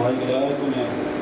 भाई गिरा है तूने।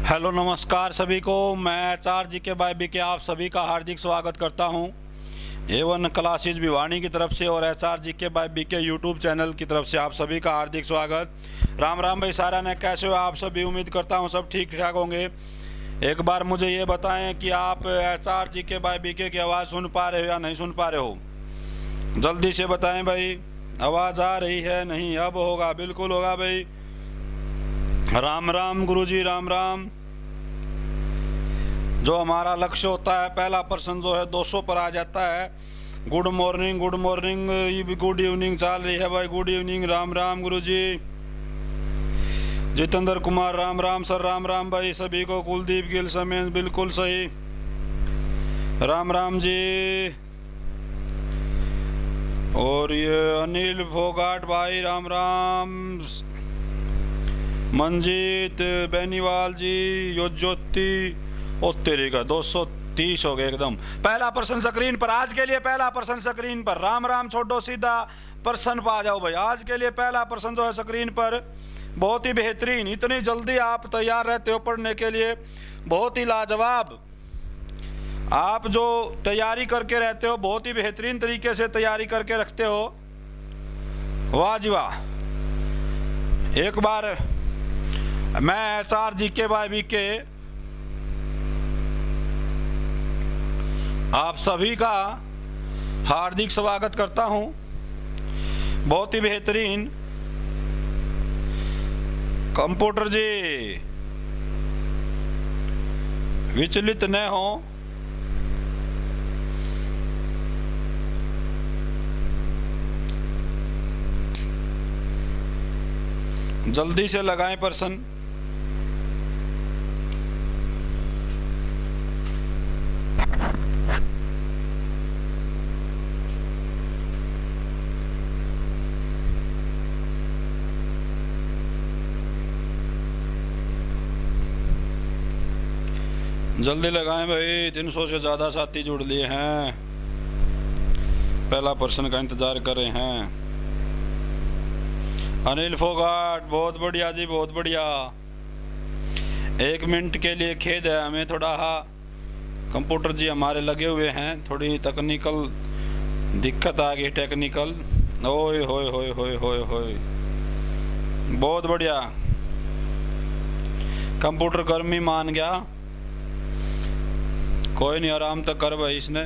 हेलो नमस्कार सभी को, मैं चार जी के बाई बी के आप सभी का हार्दिक स्वागत करता हूं। A1 क्लासेज भिवानी की तरफ से और HR जी के बाई बी के यूट्यूब चैनल की तरफ से आप सभी का हार्दिक स्वागत। राम राम भाई सारा ने, कैसे हो आप सभी? उम्मीद करता हूं सब ठीक ठाक होंगे। एक बार मुझे ये बताएं कि आप HR जी के बाई बी के की आवाज़ सुन पा रहे हो या नहीं सुन पा रहे हो? जल्दी से बताएं भाई, आवाज़ आ रही है? नहीं, अब होगा, बिल्कुल होगा भाई। राम राम गुरुजी, राम राम। जो हमारा लक्ष्य होता है, पहला पर्सन जो है 200 पर आ जाता है। Good morning, good morning, good evening चल रही है भाई, गुड इवनिंग। राम राम गुरुजी। जितेंद्र कुमार, राम राम सर, राम राम भाई सभी को। कुलदीप गिल समेत, बिल्कुल सही, राम राम जी। और ये अनिल फोगाट भाई, राम राम। मंजीत बेनीवाल जी, यो ज्योति, ओ तेरी का 230 हो गए एकदम। पहला पर्सन स्क्रीन पर, आज के लिए पहला पर्सन स्क्रीन पर। राम राम छोड़ो, सीधा पर्सन पर आ जाओ भाई। आज के लिए पहला पर्सन जो है स्क्रीन पर, बहुत ही बेहतरीन। इतनी जल्दी आप तैयार रहते हो पढ़ने के लिए, बहुत ही लाजवाब। आप जो तैयारी करके रहते हो, बहुत ही बेहतरीन तरीके से तैयारी करके रखते हो। वाह जी वाह। एक बार मैं HR जी के बाई बी के आप सभी का हार्दिक स्वागत करता हूं। बहुत ही बेहतरीन। कंप्यूटर जी विचलित न हो। जल्दी से लगाएं पर्सन। जल्दी लगाएं भाई, 300 से ज़्यादा साथी जुड़ लिए हैं, पहला पर्सन का इंतज़ार कर रहे हैं। अनिल फोगाट, बहुत बढ़िया जी, बहुत बढ़िया। 1 मिनट के लिए खेद है हमें थोड़ा। कंप्यूटर जी हमारे लगे हुए हैं, थोड़ी तकनीकल दिक्कत आ गई, टेक्निकल। ओए होए होए होए होए होए, बहुत बढ़िया। कंप्यूटर गर्मी मान गया, कोई नहीं, आराम तक कर भाई। इसने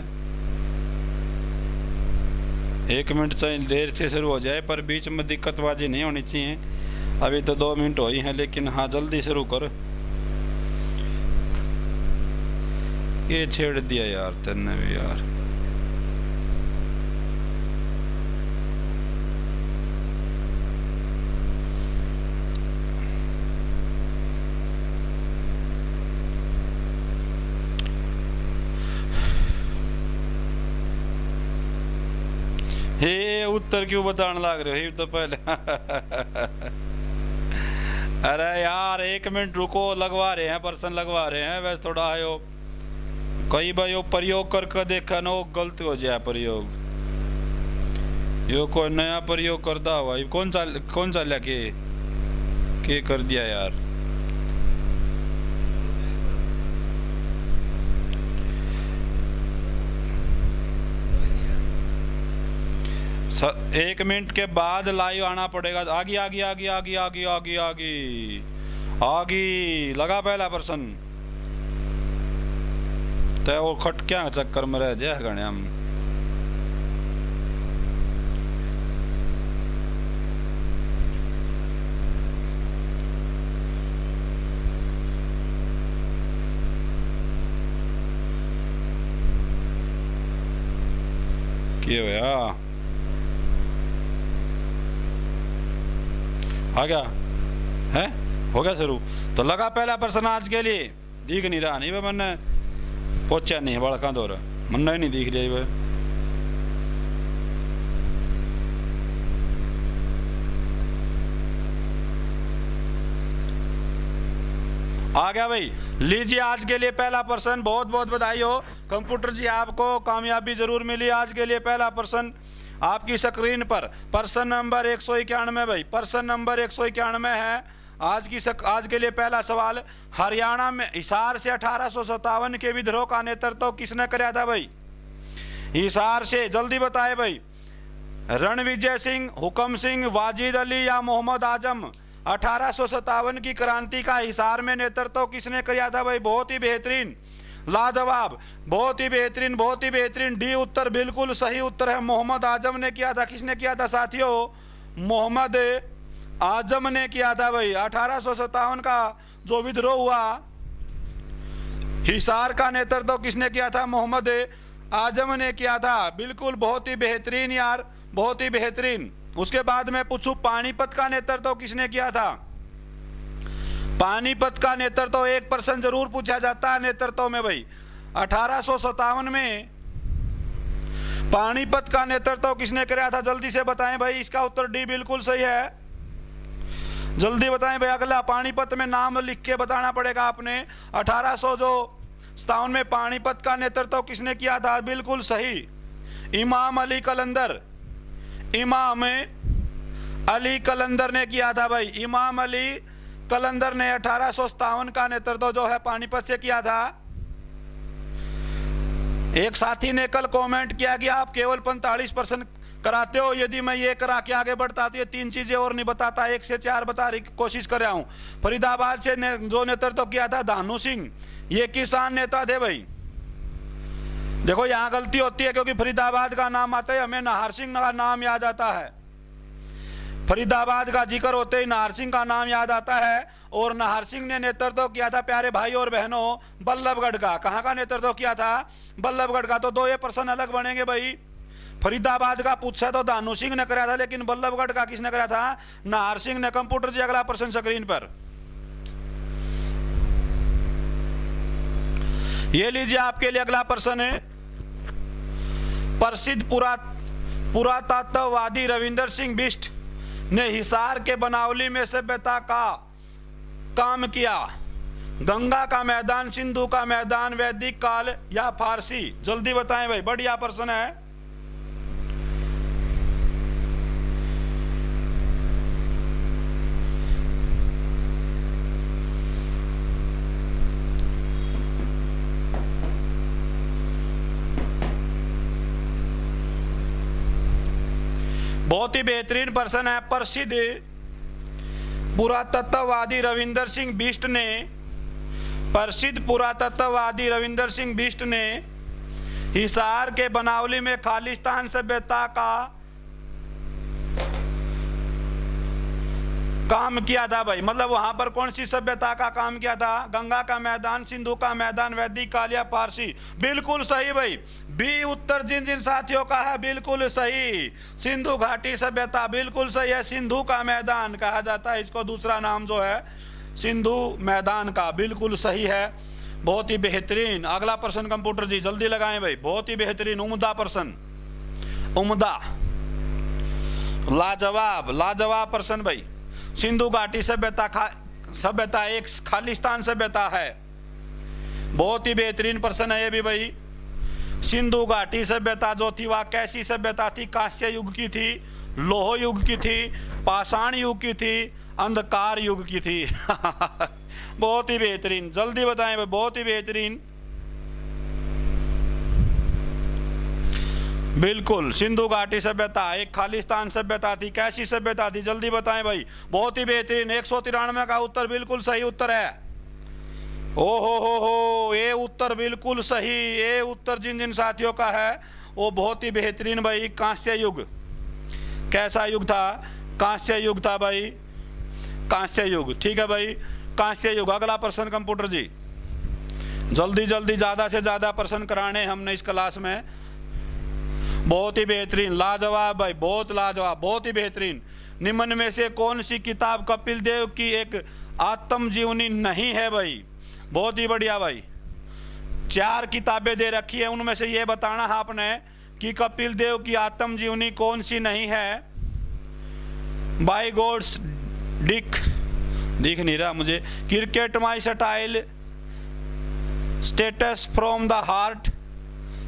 1 मिनट चाहिए, देर से शुरू हो जाए, पर बीच में दिक्कतबाजी नहीं होनी चाहिए। अभी तो 2 मिनट हो ही हैं, लेकिन हाँ जल्दी शुरू कर। ये छेड़ दिया यार तेने भी यार। हे उत्तर क्यों बताने लग रहे हो तो पहले? अरे यार 1 मिनट रुको, लगवा रहे हैं पर्सन, लगवा रहे हैं। वैसे थोड़ा है वो, कई बार यो प्रयोग करके देखा ना, वो गलत हो जाए प्रयोग। यो कोई नया प्रयोग करता हुआ, कौन सा के कर दिया यार। 1 मिनट के बाद लाइव आना पड़ेगा। आगे आगे आगे आगे आगे आगे आगे आगी लगा पहला प्रश्न। तय वो खट क्या चक्कर में रह जाए गणे हम। क्या भैया आ गया है, हो गया शुरू। तो लगा पहला प्रश्न आज के लिए। दिख नहीं रहा नहीं भाई, मैंने पहुंचा नहीं बड़का दौर मन ही नहीं दिख रही भाई। आ गया भाई। लीजिए आज के लिए पहला प्रश्न। बहुत बहुत बधाई हो कंप्यूटर जी, आपको कामयाबी जरूर मिली। आज के लिए पहला प्रश्न आपकी स्क्रीन पर प्रश्न नंबर 191 भाई, प्रश्न नंबर 191 है आज के लिए पहला सवाल। हरियाणा में हिसार से 1857 के विद्रोह का नेतृत्व किसने कराया था भाई? हिसार से जल्दी बताए भाई। रणविजय सिंह, हुकम सिंह, वाजिद अली या मोहम्मद आजम? 1857 की क्रांति का हिसार में नेतृत्व किसने किया था भाई? बहुत ही बेहतरीन, लाजवाब, बहुत ही बेहतरीन, बहुत ही बेहतरीन। डी उत्तर बिल्कुल सही उत्तर है, मोहम्मद आजम ने किया था। किसने किया था साथियों? मोहम्मद आजम ने किया था भाई। 1857 का जो विद्रोह हुआ, हिसार का नेतृत्व किसने किया था? मोहम्मद आजम ने किया था। बिल्कुल बहुत ही बेहतरीन यार, बहुत ही बेहतरीन। उसके बाद मैं पूछूं पानीपत का नेतृत्व किसने किया था? पानीपत का नेतृत्व 1% जरूर पूछा जाता है नेतृत्व में भाई। 1857 में पानीपत का नेतृत्व किसने किया था? जल्दी से बताएं भाई। इसका उत्तर डी बिल्कुल सही है, जल्दी बताएं भाई। अगला पानीपत में नाम लिख के बताना पड़ेगा आपने। 1857 में पानीपत का नेतृत्व किसने किया था? बिल्कुल सही, इमाम अली कलंदर। इमाम अली कलंदर ने किया था भाई। इमाम अली कलंदर ने 1857 का नेतृत्व जो है पानीपत से किया था। एक साथी ने कल कमेंट किया कि आप केवल 45% कराते हो। यदि मैं ये करा के आगे बढ़ता तो ये 3 चीजें और नहीं बताता, 1 से 4 बता रही कोशिश कर रहा हूं। फरीदाबाद से जो नेतृत्व किया था दानू सिंह, ये किसान नेता थे भाई। देखो यहां गलती होती है क्योंकि फरीदाबाद का नाम आता है हमें नाहर सिंह का नाम याद आता है। फरीदाबाद का जिक्र होते ही नाहर सिंह का नाम याद आता है। और नाहर सिंह ने नेतृत्व किया था प्यारे भाई और बहनों बल्लभगढ़ का। कहां का नेतृत्व किया था? बल्लभगढ़ का। तो 2 ये प्रश्न अलग बनेंगे भाई। फरीदाबाद का पूछा तो दानू सिंह ने कराया था, लेकिन बल्लभगढ़ का किसने कराया था? नाहर सिंह ने। कंप्यूटर जी अगला प्रश्न स्क्रीन पर ये लीजिए आपके लिए अगला प्रश्न है। प्रसिद्ध पुरातत्ववादी रविंदर सिंह बिष्ट ने हिसार के बनावली में सभ्यता का काम किया। गंगा का मैदान, सिंधु का मैदान, वैदिक काल या फारसी? जल्दी बताएं भाई, बढ़िया प्रश्न है। बहुत ही बेहतरीन प्रश्न है। प्रसिद्ध पुरातत्ववादी रविंदर सिंह बिष्ट ने, प्रसिद्ध पुरातत्ववादी रविंदर सिंह बिष्ट ने हिसार के बनावली में खालिस्तान सभ्यता का काम किया था भाई। मतलब वहां पर कौन सी सभ्यता का काम किया था? गंगा का मैदान, सिंधु का मैदान, वैदिक काल या फारसी? बिल्कुल सही भाई, बी उत्तर जिन जिन साथियों का है बिल्कुल सही। सिंधु घाटी सभ्यता बिल्कुल सही है। सिंधु का मैदान कहा जाता है इसको, दूसरा नाम जो है सिंधु मैदान का, बिल्कुल सही है। बहुत ही बेहतरीन। अगला प्रश्न कंप्यूटर जी जल्दी लगाएं भाई। बहुत ही बेहतरीन, उम्दा प्रश्न, उम्दा, लाजवाब, लाजवाब प्रश्न भाई। सिंधु घाटी सभ्यता एक खालिस्तान सभ्यता है। बहुत ही बेहतरीन प्रश्न है ये भी भाई। सिंधु घाटी सभ्यता जो थी वह कैसी सभ्यता थी? कांस्य युग की थी, लोह युग की थी, पाषाण युग की थी, अंधकार युग की थी? बहुत ही बेहतरीन, जल्दी बताएं भाई, बहुत ही बेहतरीन। बिल्कुल, सिंधु घाटी सभ्यता, एक खालिस्तान सभ्यता थी। कैसी सभ्यता थी, जल्दी बताएं भाई। बहुत ही बेहतरीन, 193 का उत्तर बिल्कुल सही उत्तर है। ओ हो, ये उत्तर बिल्कुल सही। ये उत्तर जिन जिन साथियों का है वो बहुत ही बेहतरीन भाई। कांस्य युग, कैसा युग था? कांस्य युग था भाई, कांस्य युग। ठीक है भाई, कांस्य युग। अगला प्रश्न कंप्यूटर जी, जल्दी जल्दी ज़्यादा से ज़्यादा प्रश्न कराने हमने इस क्लास में। बहुत ही बेहतरीन, लाजवाब भाई, बहुत लाजवाब, बहुत ही बेहतरीन। निम्न में से कौन सी किताब कपिल देव की एक आत्मजीवनी नहीं है भाई? बहुत ही बढ़िया भाई। 4 किताबें दे रखी है, उनमें से ये बताना है आपने कि कपिल देव की आत्मजीवनी कौन सी नहीं है। बाय गॉड्स दिख नहीं रहा मुझे। Cricket my style, status from the heart,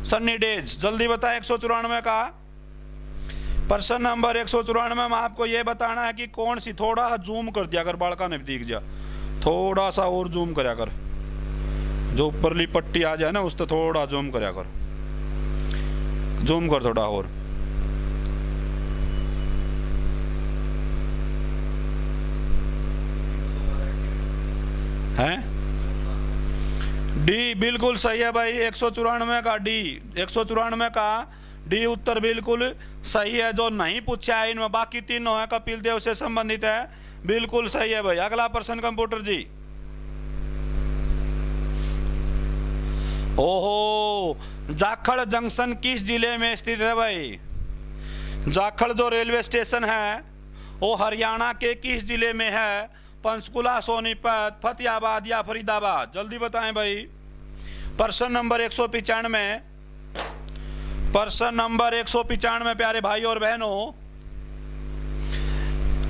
Sunny days. जल्दी बताएं 194 का प्रश्न नंबर 194 में आपको यह बताना है कि कौन सी। थोड़ा जूम कर दिया कर, बालका ने दिख जा, थोड़ा सा और जूम करया कर, जो ऊपरली पट्टी आ जाए ना उस तो थोड़ा जूम करया कर, जूम कर थोड़ा और। हैं डी बिल्कुल सही है भाई, 194 का डी, 194 का डी उत्तर बिल्कुल सही है। जो नहीं पूछा है इनमें, बाकी तीनों है कपिल देव से संबंधित है, बिल्कुल सही है भाई। अगला प्रश्न कंप्यूटर जी। ओहो, जाखड़ जंक्शन किस जिले में स्थित है भाई? जाखड़ जो रेलवे स्टेशन है वो हरियाणा के किस जिले में है? पंचकुला, सोनीपत, फतेहाबाद या फरीदाबाद? जल्दी बताएं भाई। प्रश्न नंबर 195, प्रश्न नंबर 195 प्यारे भाई और बहनों,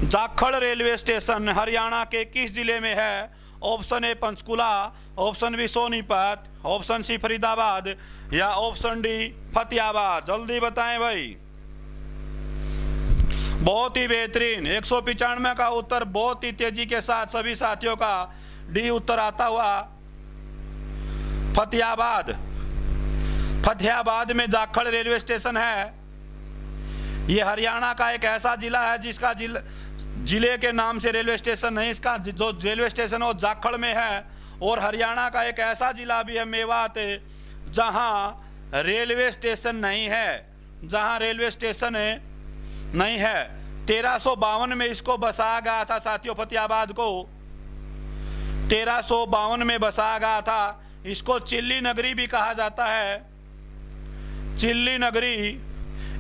जाखड़ रेलवे स्टेशन हरियाणा के किस जिले में है? Option A Panchkula, option B Sonipat, option C Faridabad या ऑप्शन डी फतेहाबाद? जल्दी बताएं भाई। बहुत ही बेहतरीन, 195 का उत्तर बहुत ही तेजी के साथ सभी साथियों का डी उत्तर आता हुआ फतेहाबाद। फतेहाबाद में जाखड़ रेलवे स्टेशन है। यह हरियाणा का एक ऐसा जिला है जिसका जिले के नाम से रेलवे स्टेशन नहीं, इसका जो रेलवे स्टेशन वो जाखड़ में है। और हरियाणा का एक ऐसा जिला भी है मेवात, जहां रेलवे स्टेशन नहीं है, जहां रेलवे स्टेशन नहीं है। 1352 में इसको बसाया गया था साथियों, फतेहाबाद को 1352 में बसाया गया था। इसको चिल्ली नगरी भी कहा जाता है, चिल्ली नगरी।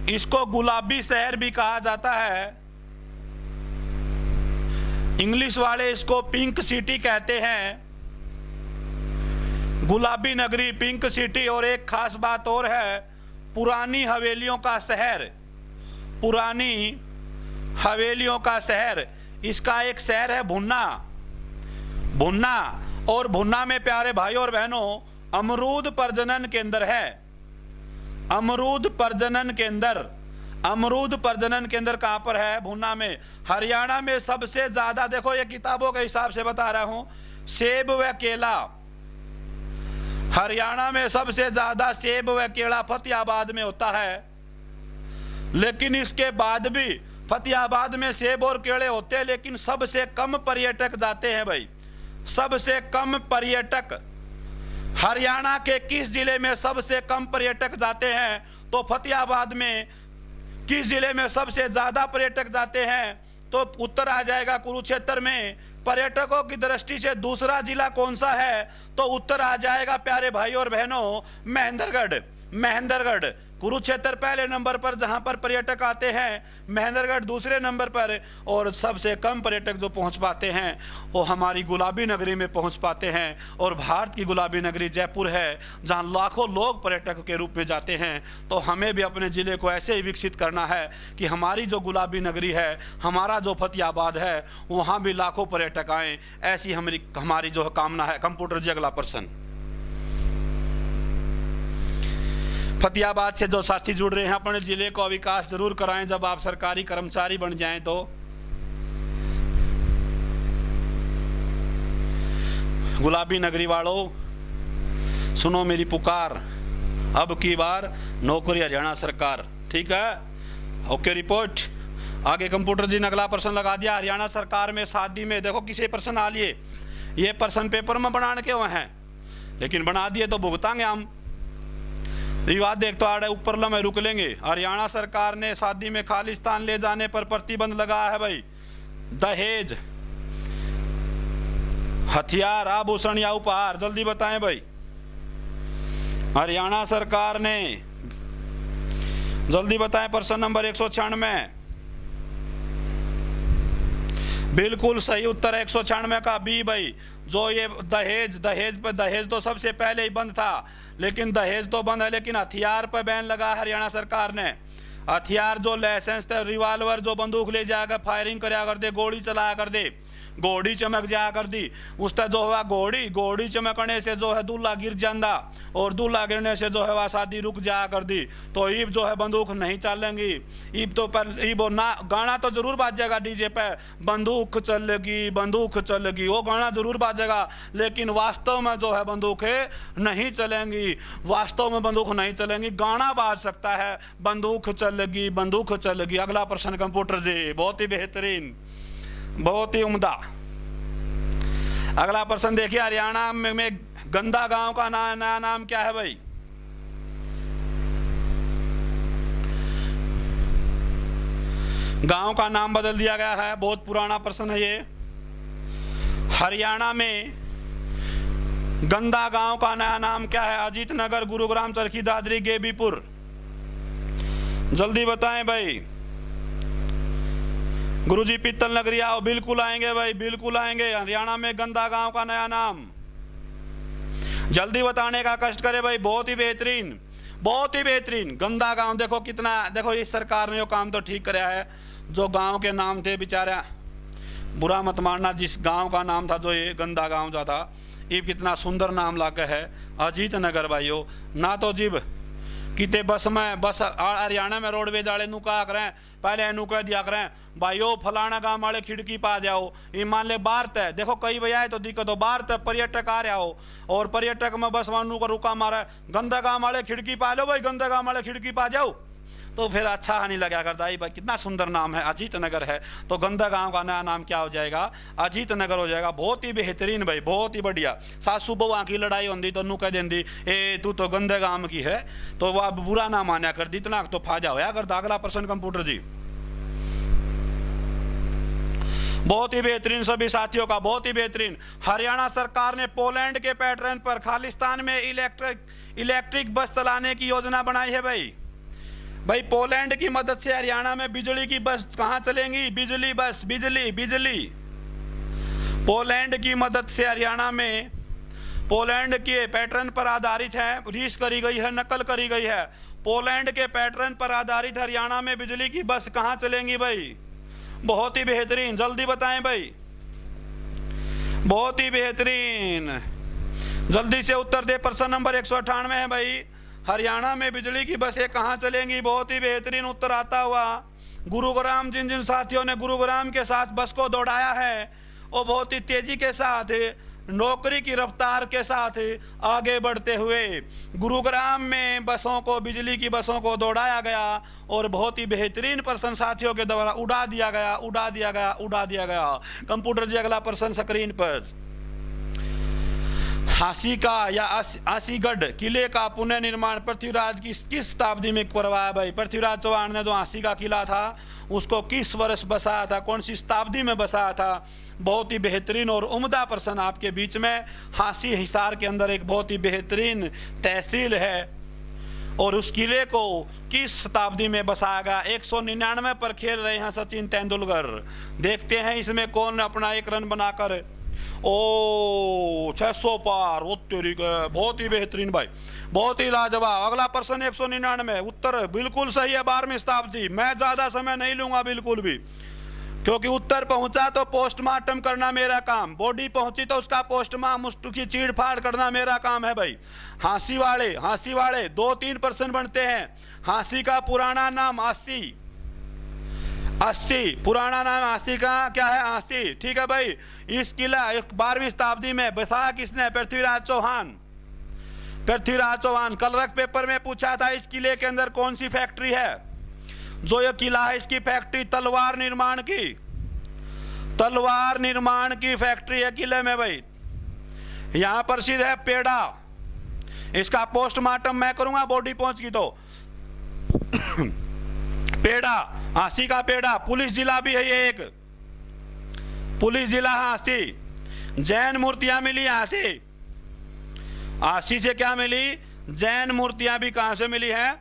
इसको गुलाबी शहर भी कहा जाता है। इंग्लिश वाले इसको पिंक सिटी कहते हैं, गुलाबी नगरी, पिंक सिटी। और एक खास बात और है, पुरानी हवेलियों का शहर, पुरानी हवेलियों का शहर। इसका एक शहर है भुन्ना, भुन्ना। और भुन्ना में प्यारे भाई और बहनों अमरूद प्रजनन केंद्र है, अमरूद प्रजनन केंद्र। अमरूद प्रजनन केंद्र कहां पर है? भुन्ना में। हरियाणा में सबसे ज्यादा, देखो ये किताबों के हिसाब से बता रहा हूं, सेब व केला, हरियाणा में सबसे ज्यादा सेब व केला फतेहाबाद में होता है। लेकिन इसके बाद भी फतेहाबाद में सेब और केले होते हैं, लेकिन सबसे कम पर्यटक जाते हैं भाई, सबसे कम पर्यटक। हरियाणा के किस जिले में सबसे कम पर्यटक जाते हैं? तो फतेहाबाद में। किस जिले में सबसे ज्यादा पर्यटक जाते हैं? तो उत्तर आ जाएगा कुरुक्षेत्र में। पर्यटकों की दृष्टि से दूसरा जिला कौन सा है? तो उत्तर आ जाएगा प्यारे भाई और बहनों महेंद्रगढ़, महेंद्रगढ़। कुरुक्षेत्र पहले नंबर पर जहां पर पर्यटक आते हैं, महेंद्रगढ़ दूसरे नंबर पर। और सबसे कम पर्यटक जो पहुंच पाते हैं वो हमारी गुलाबी नगरी में पहुंच पाते हैं। और भारत की गुलाबी नगरी जयपुर है, जहां लाखों लोग पर्यटक के रूप में जाते हैं। तो हमें भी अपने ज़िले को ऐसे ही विकसित करना है कि हमारी जो गुलाबी नगरी है, हमारा जो फतेहाबाद है, वहाँ भी लाखों पर्यटक आएँ। ऐसी हमारी जो कामना है। कंप्यूटर जी अगला प्रश्न। फतेहाबाद से जो साथी जुड़ रहे हैं, अपने जिले को विकास जरूर कराएं जब आप सरकारी कर्मचारी बन जाएं तो। गुलाबी नगरी वालों सुनो मेरी पुकार, अब की बार नौकरी हरियाणा सरकार। ठीक है, ओके रिपोर्ट। आगे कंप्यूटर जी ने अगला प्रश्न लगा दिया, हरियाणा सरकार में शादी में, देखो किसी प्रश्न आ लिए, ये प्रश्न पेपर में बनाने के हुए हैं लेकिन बना दिए तो भुगतांगे हम। विवाद देख तो आड़े ऊपर लम्हे रुक लेंगे। हरियाणा सरकार ने शादी में खालिस्तान ले जाने पर प्रतिबंध लगाया है भाई। दहेज, हथियार, आभूषण या उपहार, जल्दी बताएं भाई। हरियाणा सरकार ने, जल्दी बताएं। प्रश्न नंबर 196, बिल्कुल सही उत्तर है 196 का बी भाई। जो ये दहेज तो सबसे पहले ही बंद था, लेकिन दहेज तो बंद है, लेकिन हथियार पर बैन लगा हरियाणा सरकार ने। हथियार जो लाइसेंस थे, रिवाल्वर जो बंदूक ले जाकर फायरिंग कराया कर दे, गोली चलाया कर दे, घोड़ी चमक जाया कर दी, उसका जो है घोड़ी चमकने से जो है दूल्हा गिर जाता, और दूल्हा गिरने से जो है वह शादी रुक जाया कर दी। तो ईब जो है बंदूक नहीं चलेंगी। ईब तो पर ईब ना गाना तो जरूर बाजेगा डीजे पे, बंदूक चलेगी, वो गाना जरूर बाजेगा, लेकिन वास्तव में जो है बंदूकें नहीं चलेंगी। वास्तव में बंदूक नहीं चलेंगी, गाना बाज सकता है, बंदूक चलेगी। अगला प्रश्न कंप्यूटर जी, बहुत ही बेहतरीन, बहुत ही उम्दा। अगला प्रश्न देखिए, हरियाणा में गंदा गांव का नया नाम क्या है भाई? गांव का नाम बदल दिया गया है, बहुत पुराना प्रश्न है ये। हरियाणा में गंदा गांव का नया नाम क्या है? अजीत नगर, गुरुग्राम, चरखी दादरी, गेबीपुर, जल्दी बताएं भाई। गुरुजी पीतल नगरी आओ, बिल्कुल आएंगे भाई, बिल्कुल आएंगे। हरियाणा में गंदा गांव का नया नाम, जल्दी बताने का कष्ट करे भाई। बहुत ही बेहतरीन, बहुत ही बेहतरीन। गंदा गांव, देखो कितना, देखो इस सरकार ने वो काम तो ठीक कराया है। जो गांव के नाम थे बेचारा, बुरा मत मानना, जिस गांव का नाम था जो ये गंदा गांव जो था, ये कितना सुंदर नाम लाके है, अजीत नगर भाइयों। ना तो जीव किते बस में, बस हरियाणा में रोडवेज वाले नू कहा करें, पहले एनू कह दिया करें भाइयों फलाना गांव वाले खिड़की पा जाओ, ये मान ले बारत है। देखो कई भैया है तो दिक्कत हो, बारत है, पर्यटक आ रहा हो और पर्यटक में बस वानू को रुका मारा, गंदा गांव वाले खिड़की पा लो भाई, गंदा गांव वाले खिड़की पा जाओ, तो फिर अच्छा नहीं लगा करता। भाई कितना सुंदर नाम है, अजीत नगर है, तो गंदा गांव का नया नाम क्या हो जाएगा? अजीत नगर हो जाएगा। बहुत ही बेहतरीन भाई, बहुत ही बढ़िया। सासू बहू की लड़ाई होती तो नू कह देंदी ए तू तो गंदे गांव की है, तो वह बुरा ना माना कर दी, इतना तो फायदा होया करता। अगला प्रश्न कंप्यूटर जी, बहुत ही बेहतरीन सभी साथियों का, बहुत ही बेहतरीन। हरियाणा सरकार ने पोलैंड के पैटर्न पर खालिस्तान में इलेक्ट्रिक बस चलाने की योजना बनाई है भाई। पोलैंड की मदद से हरियाणा में बिजली की बस कहां चलेंगी? बिजली बस, बिजली। पोलैंड की मदद से हरियाणा में, पोलैंड के पैटर्न पर आधारित है, रीस करी गई है, नकल करी गई है। पोलैंड के पैटर्न पर आधारित हरियाणा में बिजली की बस कहां चलेंगी भाई? बहुत ही बेहतरीन, जल्दी बताएं भाई, बहुत ही बेहतरीन, जल्दी से उत्तर दे। प्रश्न नंबर 198 है भाई, हरियाणा में बिजली की बसें कहां चलेंगी? बहुत ही बेहतरीन उत्तर आता हुआ गुरुग्राम। जिन जिन साथियों ने गुरुग्राम के साथ बस को दौड़ाया है, वो बहुत ही तेजी के साथ, नौकरी की रफ्तार के साथ आगे बढ़ते हुए गुरुग्राम में बसों को, बिजली की बसों को दौड़ाया गया, और बहुत ही बेहतरीन प्रश्न साथियों के द्वारा उड़ा दिया गया। कंप्यूटर जी अगला प्रश्न स्क्रीन पर। हांसी का या आसीगढ़ किले का पुनर्निर्माण पृथ्वीराज की किस शताब्दी में करवाया भाई? पृथ्वीराज चौहान ने जो हांसी का किला था उसको किस वर्ष बसाया था, कौन सी शताब्दी में बसाया था? बहुत ही बेहतरीन और उम्दा प्रश्न आपके बीच में। हांसी हिसार के अंदर एक बहुत ही बेहतरीन तहसील है, और उस किले को किस शताब्दी में बसाया गया? 199 पर खेल रहे हैं सचिन तेंदुलकर। देखते हैं इसमें कौन अपना एक रन बनाकर, ओ 600 पार, वो तेरी का, बहुत ही बेहतरीन भाई, बहुत ही लाजवाब। अगला प्रश्न 199, उत्तर बिल्कुल सही है, 12वीं शताब्दी। मैं ज्यादा समय नहीं लूंगा बिल्कुल भी, क्योंकि उत्तर पहुंचा तो पोस्टमार्टम करना मेरा काम, बॉडी पहुंची तो उसका पोस्टमार्टम, उसकी चीड़ फाड़ करना मेरा काम है भाई। हांसी वाले 2-3 प्रश्न बनते हैं। हांसी का पुराना नाम अस्सी, पुराना नाम हांसी का क्या है? हांसी, ठीक है भाई। इस किला 12वीं शताब्दी में बसाया किसने? पृथ्वीराज चौहान। पृथ्वीराज चौहान। कलरक पेपर में पूछा था इस किले के अंदर कौन सी फैक्ट्री है। जो ये किला है इसकी फैक्ट्री तलवार निर्माण की, तलवार निर्माण की फैक्ट्री है किले में भाई। यहां प्रसिद्ध है पेड़ा। इसका पोस्टमार्टम मैं करूंगा बॉडी पहुंच गई तो। पेड़ा, हांसी का पेड़ा। पुलिस जिला भी है ये एक, पुलिस जिला हांसी। जैन मूर्तियां मिली यहां से। हांसी से क्या मिली? जैन मूर्तियां भी कहां से मिली है?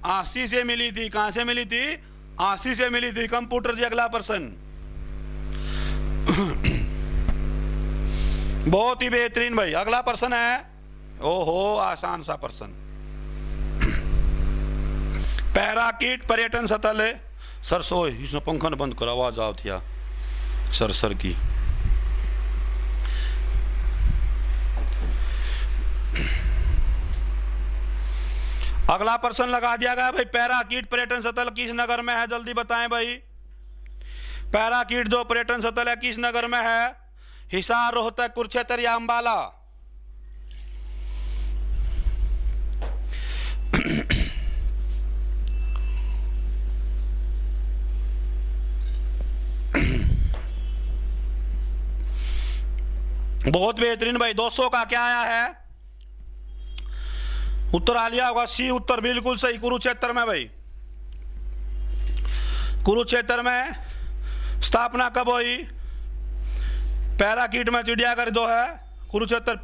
हांसी से मिली थी। कहां से मिली थी? हांसी से मिली थी। कंप्यूटर जी अगला प्रश्न। बहुत ही बेहतरीन भाई। अगला प्रश्न है, ओहो आसान सा प्रश्न। पैराकीट पर्यटन स्थल है। सर सो इसमें पंखा बंद करो, आवाज आओ थिया सर की। अगला प्रश्न लगा दिया गया भाई। पैराकीट पर्यटन स्थल किस नगर में है? जल्दी बताएं भाई। पैराकीट जो पर्यटन स्थल है किस नगर में है? हिसार, रोहतक, कुरुक्षेत्र या अंबाला? बहुत बेहतरीन भाई। 200 का क्या आया है? उत्तर आ लिया होगा सी उत्तर, बिल्कुल सही। कुरुक्षेत्र में भाई, कुरुक्षेत्र में स्थापना कब हुई? पैराकीट में चिड़ियाघर जो है कुरुक्षेत्र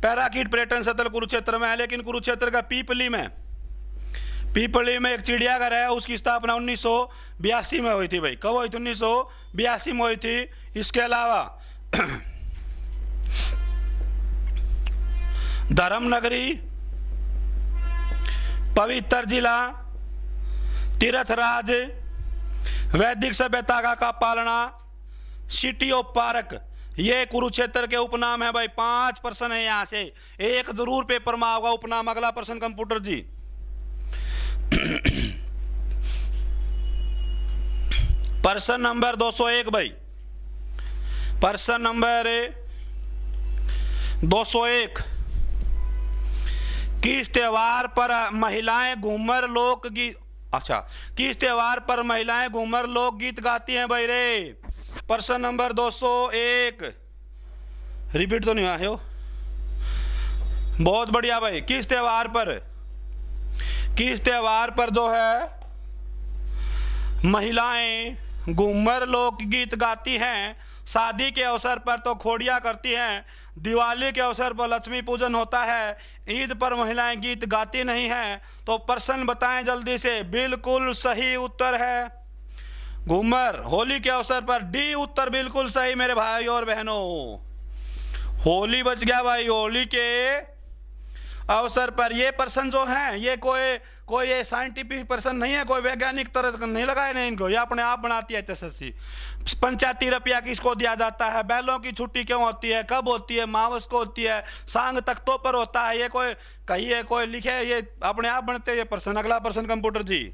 पैराकीट पर्यटन स्थल कुरुक्षेत्र में है, लेकिन कुरुक्षेत्र का पीपली में एक चिड़ियाघर है, उसकी स्थापना 1982 में हुई थी भाई। कब हुई थी? 1982 में हुई थी। इसके अलावा धर्मनगरी, पवित्र जिला, तीर्थराज, वैदिक सभ्यता का पालना, सिटी ऑफ पार्क, ये कुरुक्षेत्र के उपनाम है भाई। 5 प्रश्न है यहां से, एक जरूर पेपर में होगा उपनाम। अगला प्रश्न कंप्यूटर जी। प्रश्न नंबर 201 भाई। प्रश्न नंबर 201। किस त्योहार पर महिलाएं घूमर लोकगीत, अच्छा किस त्योहार पर महिलाएं घूमर लोकगीत गाती हैं भाई रे? प्रश्न नंबर 201। रिपीट तो नहीं हुआ हो? बहुत बढ़िया भाई। किस त्योहार पर जो है महिलाएं घूमर लोकगीत गाती हैं? शादी के अवसर पर तो खोड़िया करती हैं, दिवाली के अवसर पर लक्ष्मी पूजन होता है, ईद पर महिलाएं गीत गाती नहीं हैं। तो प्रश्न बताएं जल्दी से। बिल्कुल सही उत्तर है घूमर। होली के अवसर पर, डी उत्तर बिल्कुल सही मेरे भाई और बहनों। होली बच गया भाई। होली के अवसर पर ये प्रश्न जो हैं ये कोई ये साइंटिफिक प्रश्न नहीं है, कोई वैज्ञानिक तरह नहीं लगाए नहीं इनको, ये अपने आप बनाती है एचएसएससी। पंचायती रुपया किसको दिया जाता है? बैलों की छुट्टी क्यों होती है? कब होती है? मावस को होती है? सांग तख्तों पर होता है? ये कोई कहिए कोई लिखे, ये अपने आप बनते ये प्रश्न। अगला प्रश्न कंप्यूटर जी।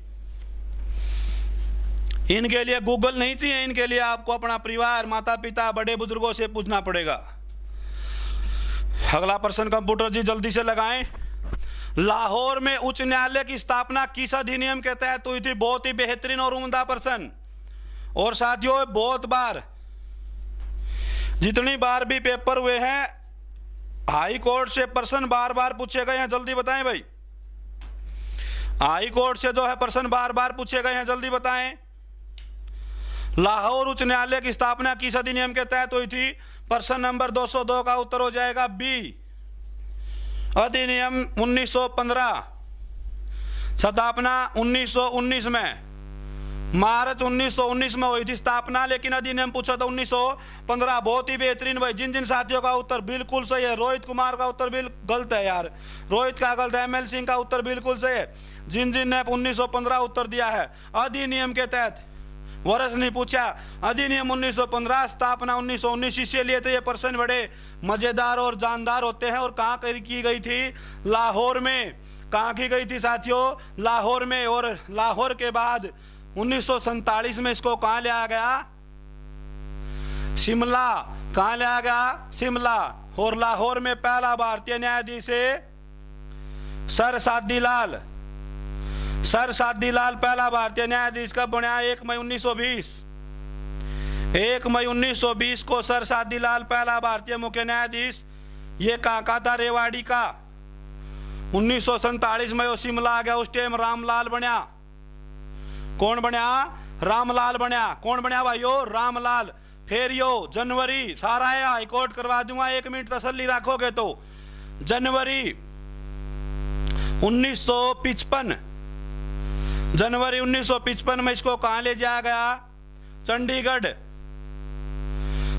इनके लिए गूगल नहीं चाहिए, इनके लिए आपको अपना परिवार, माता पिता, बड़े बुजुर्गों से पूछना पड़ेगा। अगला प्रश्न कंप्यूटर जी जल्दी से लगाएं। लाहौर में उच्च न्यायालय की स्थापना किस अधिनियम के तहत हुई थी? बहुत ही बेहतरीन और उम्दा प्रश्न। और साथियों बहुत बार, जितनी बार भी पेपर हुए हैं हाई कोर्ट से प्रश्न बार बार पूछे गए हैं। जल्दी बताएं भाई। हाई कोर्ट से जो है प्रश्न बार बार पूछे गए हैं, जल्दी बताएं। लाहौर उच्च न्यायालय की स्थापना किस अधिनियम के तहत हुई थी? प्रश्न नंबर 202 का उत्तर हो जाएगा बी, अधिनियम 1915। स्थापना 1919 में, मार्च 1919 में हुई थी स्थापना, लेकिन अधिनियम पूछा था 1915। बहुत ही बेहतरीन भाई। जिन जिन साथियों का उत्तर बिल्कुल सही है, रोहित कुमार का उत्तर गलत है यार, रोहित का गलत है। एमएल सिंह का उत्तर बिल्कुल सही है। जिन जिन ने 1915 उत्तर दिया है, अधिनियम के तहत, वर्ष नहीं पूछा, अधिनियम 1915, स्थापना 1919। इसीलिए तो ये प्रश्न बड़े मजेदार और जानदार होते हैं। और कहाँ की गई थी? लाहौर में। कहाँ की गई थी साथियों? लाहौर में। और लाहौर के बाद 1947 में इसको कहाँ लाया गया? शिमला। कहाँ लाया गया? शिमला। और लाहौर में पहला भारतीय न्यायाधीश सर सादीलाल। सर सादीलाल पहला भारतीय न्यायाधीश कब बना? 1 मई 1920। 1 मई 1920 को सर सादीलाल पहला भारतीय मुख्य न्यायाधीश। ये कहाँ का था? रेवाड़ी का। 1947 में वो शिमला आ गया, उस टाइम रामलाल बनया। कौन बनया? रामलाल बनया। कौन बनया भाइयों? रामलाल। फिर यो जनवरी, सारा है हाईकोर्ट करवा दूंगा, 1 मिनट तसल्ली रखोगे तो। जनवरी 1955, जनवरी 1955 में इसको कहां ले जाया गया? चंडीगढ़।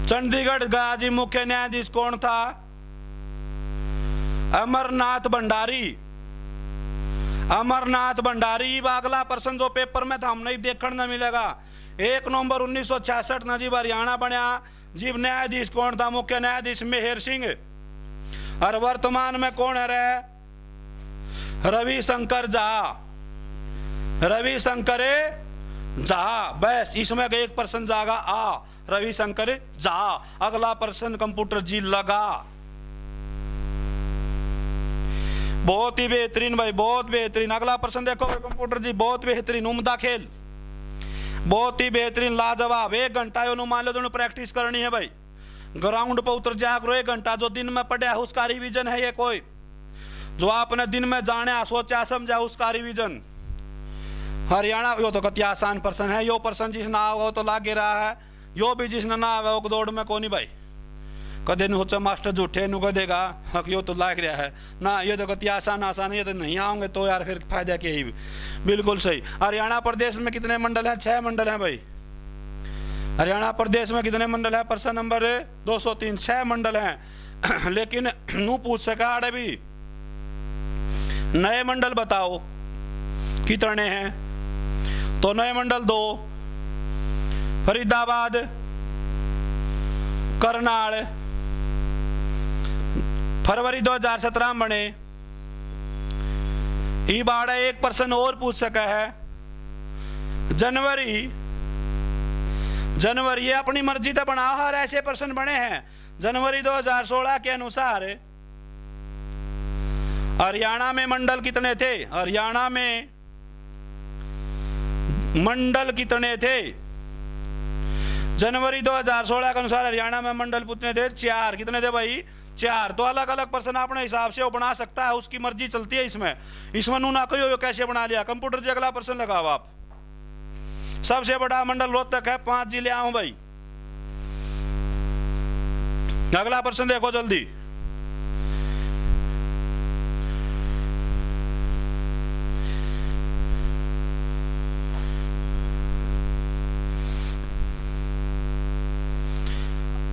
चंडीगढ़ गया जी। मुख्य न्यायाधीश कौन था? अमरनाथ भंडारी। अमरनाथ भंडारी। अगला प्रश्न जो पेपर में था हम नहीं देखने न मिलेगा। 1 नवंबर 1966 नजीब हरियाणा बनया। जीव न्यायाधीश कौन था? मुख्य न्यायाधीश मेहर सिंह। और वर्तमान में कौन है रे? रविशंकर झा। रविशंकर झा। बस इसमें एक प्रश्न जागा आ, रविशंकर झा। अगला प्रश्न कंप्यूटर जी लगा। बहुत ही बेहतरीन भाई, बहुत बेहतरीन। अगला प्रश्न देखो कंप्यूटर जी, बहुत बेहतरीन, उम्दा खेल, बहुत ही बेहतरीन, लाजवाब। 1 घंटा मान लो दोनों प्रैक्टिस करनी है भाई। ग्राउंड पर उतर जाया करो 1 घंटा। जो दिन में पढ़ा है उसका रिवीजन है ये। कोई जो आपने दिन में जाने सोचा समझा उसका रिवीजन। हरियाणा यो तो कति आसान प्रश्न है। यो प्रश्न जिसने आओ तो लागे रहा है, यो भी जिसने ना आवे वो दौड़ में कोनी भाई। कदे नहीं सोचा मास्टर झूठे नु कह देगा हक यो तो लाग रहा है ना। ये तो कति आसान आसान है, ये तो नहीं आओगे तो यार फिर फायदा क्या ही। बिल्कुल सही। हरियाणा प्रदेश में कितने मंडल हैं? 6 मंडल हैं भाई। हरियाणा प्रदेश में कितने मंडल है? प्रश्न नंबर 203। 6 मंडल हैं। लेकिन नू पूछ सका अभी नए मंडल बताओ कितने हैं? तो नए मंडल 2, फरीदाबाद, करनाल। फरवरी 2017 में बने। ई बाड़ा 1 प्रश्न और पूछ सका है। जनवरी, जनवरी ये अपनी मर्जी से बना हर ऐसे प्रश्न बने हैं। जनवरी 2016 के अनुसार हरियाणा में मंडल कितने थे? हरियाणा में मंडल कितने थे? जनवरी 2016 के अनुसार हरियाणा में मंडल कितने थे? 4। कितने थे भाई? 4। तो अलग अलग पर्सन अपने हिसाब से वो बना सकता है, उसकी मर्जी चलती है इसमें। इसमें नू ना कहो कैसे बना लिया। कंप्यूटर जी अगला प्रश्न लगाओ आप। सबसे बड़ा मंडल रोहतक है, 5 जिले आऊं भाई। अगला प्रश्न देखो जल्दी।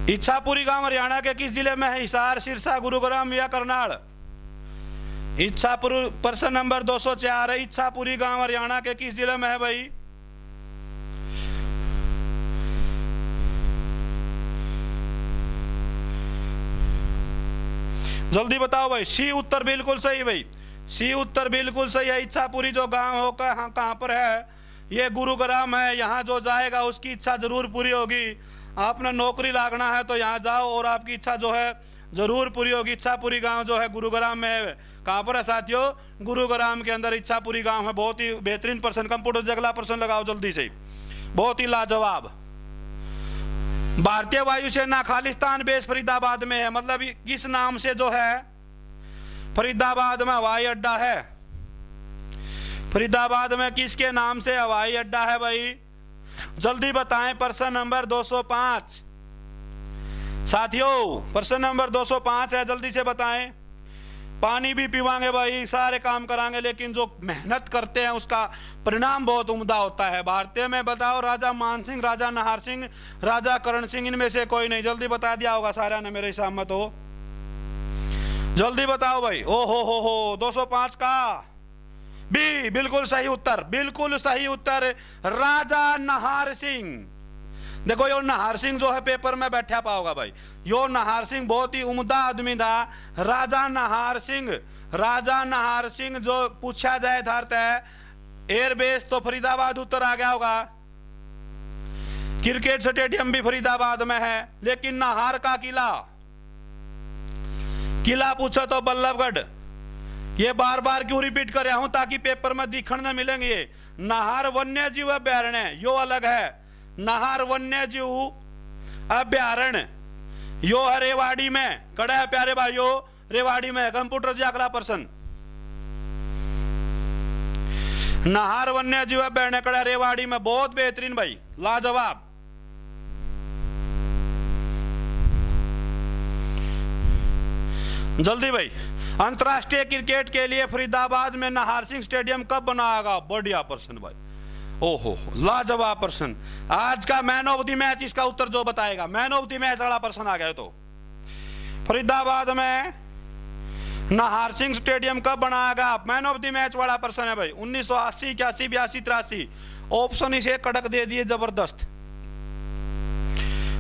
इच्छापुरी गांव हरियाणा के किस जिले में है? हिसार, सिरसा, गुरुग्राम या करनाल? इच्छापुर। प्रश्न नंबर 204 है। इच्छापुरी गांव हरियाणा के किस जिले में है भाई? जल्दी बताओ भाई। सी उत्तर बिल्कुल सही भाई। सी उत्तर बिल्कुल सही है। इच्छापुरी जो गांव हो कहां पर है? ये गुरुग्राम है। यहाँ जो जाएगा उसकी इच्छा जरूर पूरी होगी। आपने नौकरी लागना है तो यहाँ जाओ और आपकी इच्छा जो है जरूर पूरी होगी। इच्छापुरी गांव जो है गुरुग्राम में है। कहाँ पर है साथियों? गुरुग्राम के अंदर इच्छापुरी गांव है। बहुत ही बेहतरीन प्रश्न। कंप्यूटर अगला प्रश्न लगाओ जल्दी से, बहुत ही लाजवाब। भारतीय वायुसेना खालिस्तान बेस फरीदाबाद में है। मतलब किस नाम से जो है फरीदाबाद में हवाई अड्डा है? फरीदाबाद में किसके नाम से हवाई अड्डा है भाई? जल्दी बताएं। प्रश्न नंबर 205 साथियों, प्रश्न नंबर 205 है। जल्दी से बताएं। पानी भी पीवाएंगे भाई, सारे काम कराएंगे, लेकिन जो मेहनत करते हैं उसका परिणाम बहुत उम्दा होता है। भारतीय में बताओ, राजा मान सिंह, राजा नाहर सिंह, राजा करण सिंह, इनमें से कोई नहीं। जल्दी बता दिया होगा सारा ने, मेरे हिसाब में तो। जल्दी बताओ भाई। ओ हो 205 का बी बिल्कुल सही उत्तर, बिल्कुल सही उत्तर, राजा नाहर सिंह। देखो यो नाहर सिंह जो है पेपर में बैठा पाओगा भाई। यो नाहर सिंह बहुत ही उम्दा आदमी था। राजा नाहर सिंह, राजा नाहर सिंह जो पूछा जाए था एयरबेस तो फरीदाबाद उत्तर आ गया होगा। क्रिकेट स्टेडियम भी फरीदाबाद में है, लेकिन नाहर का किला, किला पूछो तो बल्लभगढ़, ये बार बार क्यों रिपीट कर रहा हूं, ताकि पेपर में दिखण न मिलेंगे। ये नाहर वन्य जीव अभ्यारण्य यो अलग है, नाहर वन्य जीव अभ्यारण्य यो है रेवाड़ी में, कड़ा है प्यारे भाइयों, रेवाड़ी में। कंप्यूटर जी अगला प्रश्न, नाहर वन्य जीव अभ्यारण्य कड़ा रेवाड़ी में, बहुत बेहतरीन भाई, लाजवाब। जल्दी भाई, अंतरराष्ट्रीय क्रिकेट के लिए फरीदाबाद में नाहर सिंह स्टेडियम कब बनाएगा? बढ़िया प्रश्न भाई, ओहो लाजवाब प्रश्न। आज का मैन ऑफ द मैच इसका उत्तर जो बताएगा, मैन ऑफ द मैच वाला प्रश्न आ गया। तो फरीदाबाद में नाहर सिंह स्टेडियम कब बनाएगा? मैन ऑफ द मैच वाला प्रश्न है भाई। 1980, 81, 82, 83 ऑप्शन इसे कड़क दे दिए, जबरदस्त।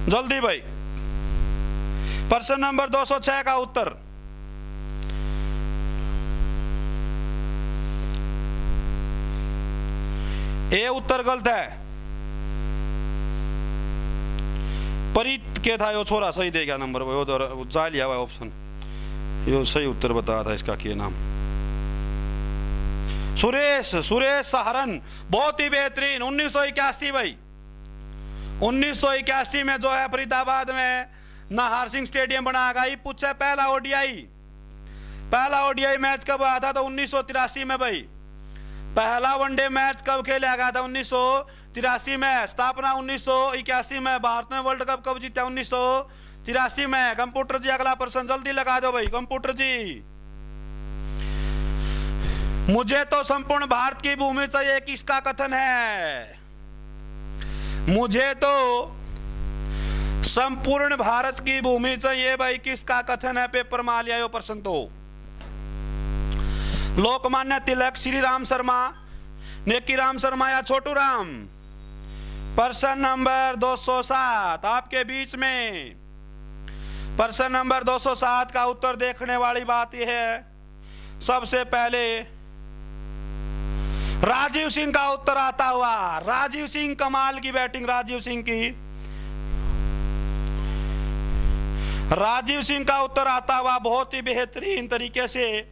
जल्दी भाई, प्रश्न नंबर 206 का उत्तर, ये उत्तर गलत है। परित के था यो छोरा, सही दे गया नंबर, वो जा लिया हुआ ऑप्शन, यो सही उत्तर बताया था इसका क्या नाम, सुरेश, सुरेश सहारन, बहुत ही बेहतरीन। 1981 भाई, 1981 में जो है फरीदाबाद में नाहर सिंह स्टेडियम बनाया। ये पूछा पहला ओडीआई मैच कब आया था? तो 1983 में भाई। पहला वनडे मैच कब खेला गया था? 1983 में। स्थापना 1981 में। भारत ने वर्ल्ड कप कब जीता? 1983 में। कंप्यूटर जी अगला प्रश्न जल्दी लगा दो भाई, कंप्यूटर जी। मुझे तो संपूर्ण भारत की भूमि चाहिए, किसका कथन है? मुझे तो संपूर्ण भारत की भूमि चाहिए भाई, किसका कथन है? पेपर में आ लिया यो प्रश्न तो। लोकमान्य तिलक, श्री राम शर्मा, नेकी राम शर्मा या छोटू राम? प्रश्न नंबर 207 आपके बीच में। प्रश्न नंबर 207 का उत्तर देखने वाली बात यह है, सबसे पहले राजीव सिंह का उत्तर आता हुआ। राजीव सिंह, कमाल की बैटिंग राजीव सिंह की। राजीव सिंह का उत्तर आता हुआ बहुत ही बेहतरीन तरीके से।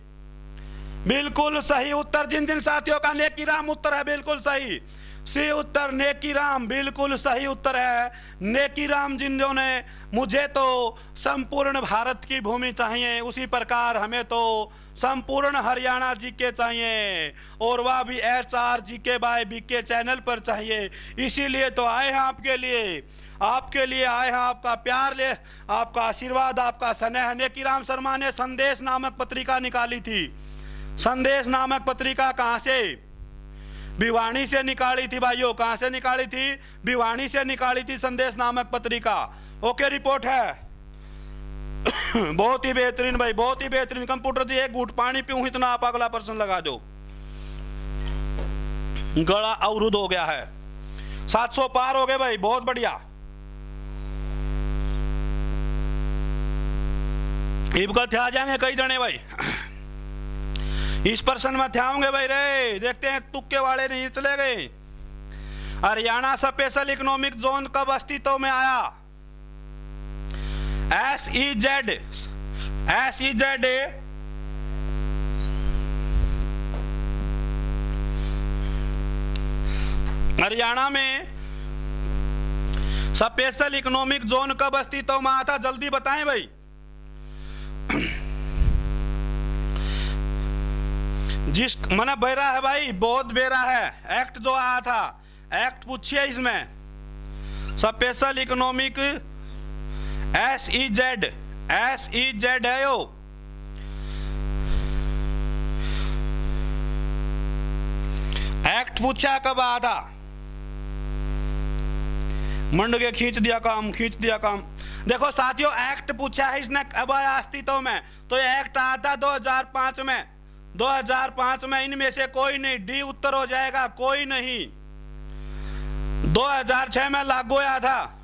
बिल्कुल सही उत्तर। जिन जिन साथियों का नेकी राम उत्तर है बिल्कुल सही, सी उत्तर नेकी राम बिल्कुल सही उत्तर है। नेकी राम जिन्हों ने मुझे तो संपूर्ण भारत की भूमि चाहिए, उसी प्रकार हमें तो संपूर्ण हरियाणा जीके चाहिए, और वह भी HR GK by BK channel पर चाहिए। इसीलिए तो आए हैं आपके लिए आए हैं, आपका प्यार ले, आपका आशीर्वाद, आपका स्नेह। नेकी राम शर्मा ने संदेश नामक पत्रिका निकाली थी। संदेश नामक पत्रिका कहां से? भिवानी से निकाली थी भाइयों। कहां से निकाली थी? भिवानी से निकाली थी संदेश नामक पत्रिका। ओके, रिपोर्ट है। बहुत ही बेहतरीन भाई, बहुत ही बेहतरीन। कंप्यूटर जी एक घूंट पानी पीऊं इतना आप अगला प्रश्न लगा दो, गला अवरुद्ध हो गया है। 700 पार हो गए भाई, बहुत बढ़िया। इबकत आ जाएंगे कई जने भाई, इस प्रश्न में ध्यान भाई रे। देखते हैं तुक्के वाले नहीं चले गए। हरियाणा स्पेशल इकोनॉमिक जोन कब अस्तित्व में आया? SEZ हरियाणा में स्पेशल इकोनॉमिक जोन कब अस्तित्व में आया था? जल्दी बताएं भाई। जिस मना बेरा है भाई, बहुत बेरा है। एक्ट जो आया था, एक्ट पूछिए इसमें। स्पेशल इकोनॉमिक SEZ है यो। एक्ट पूछा कब आया था? मंड के खींच दिया काम। देखो साथियों, एक्ट पूछा है इसने कब आया अस्तित्व में, तो ये एक्ट आया था 2005 में। 2005 में। इनमें से कोई नहीं, डी उत्तर हो जाएगा, कोई नहीं। 2006 में लागू हुआ था।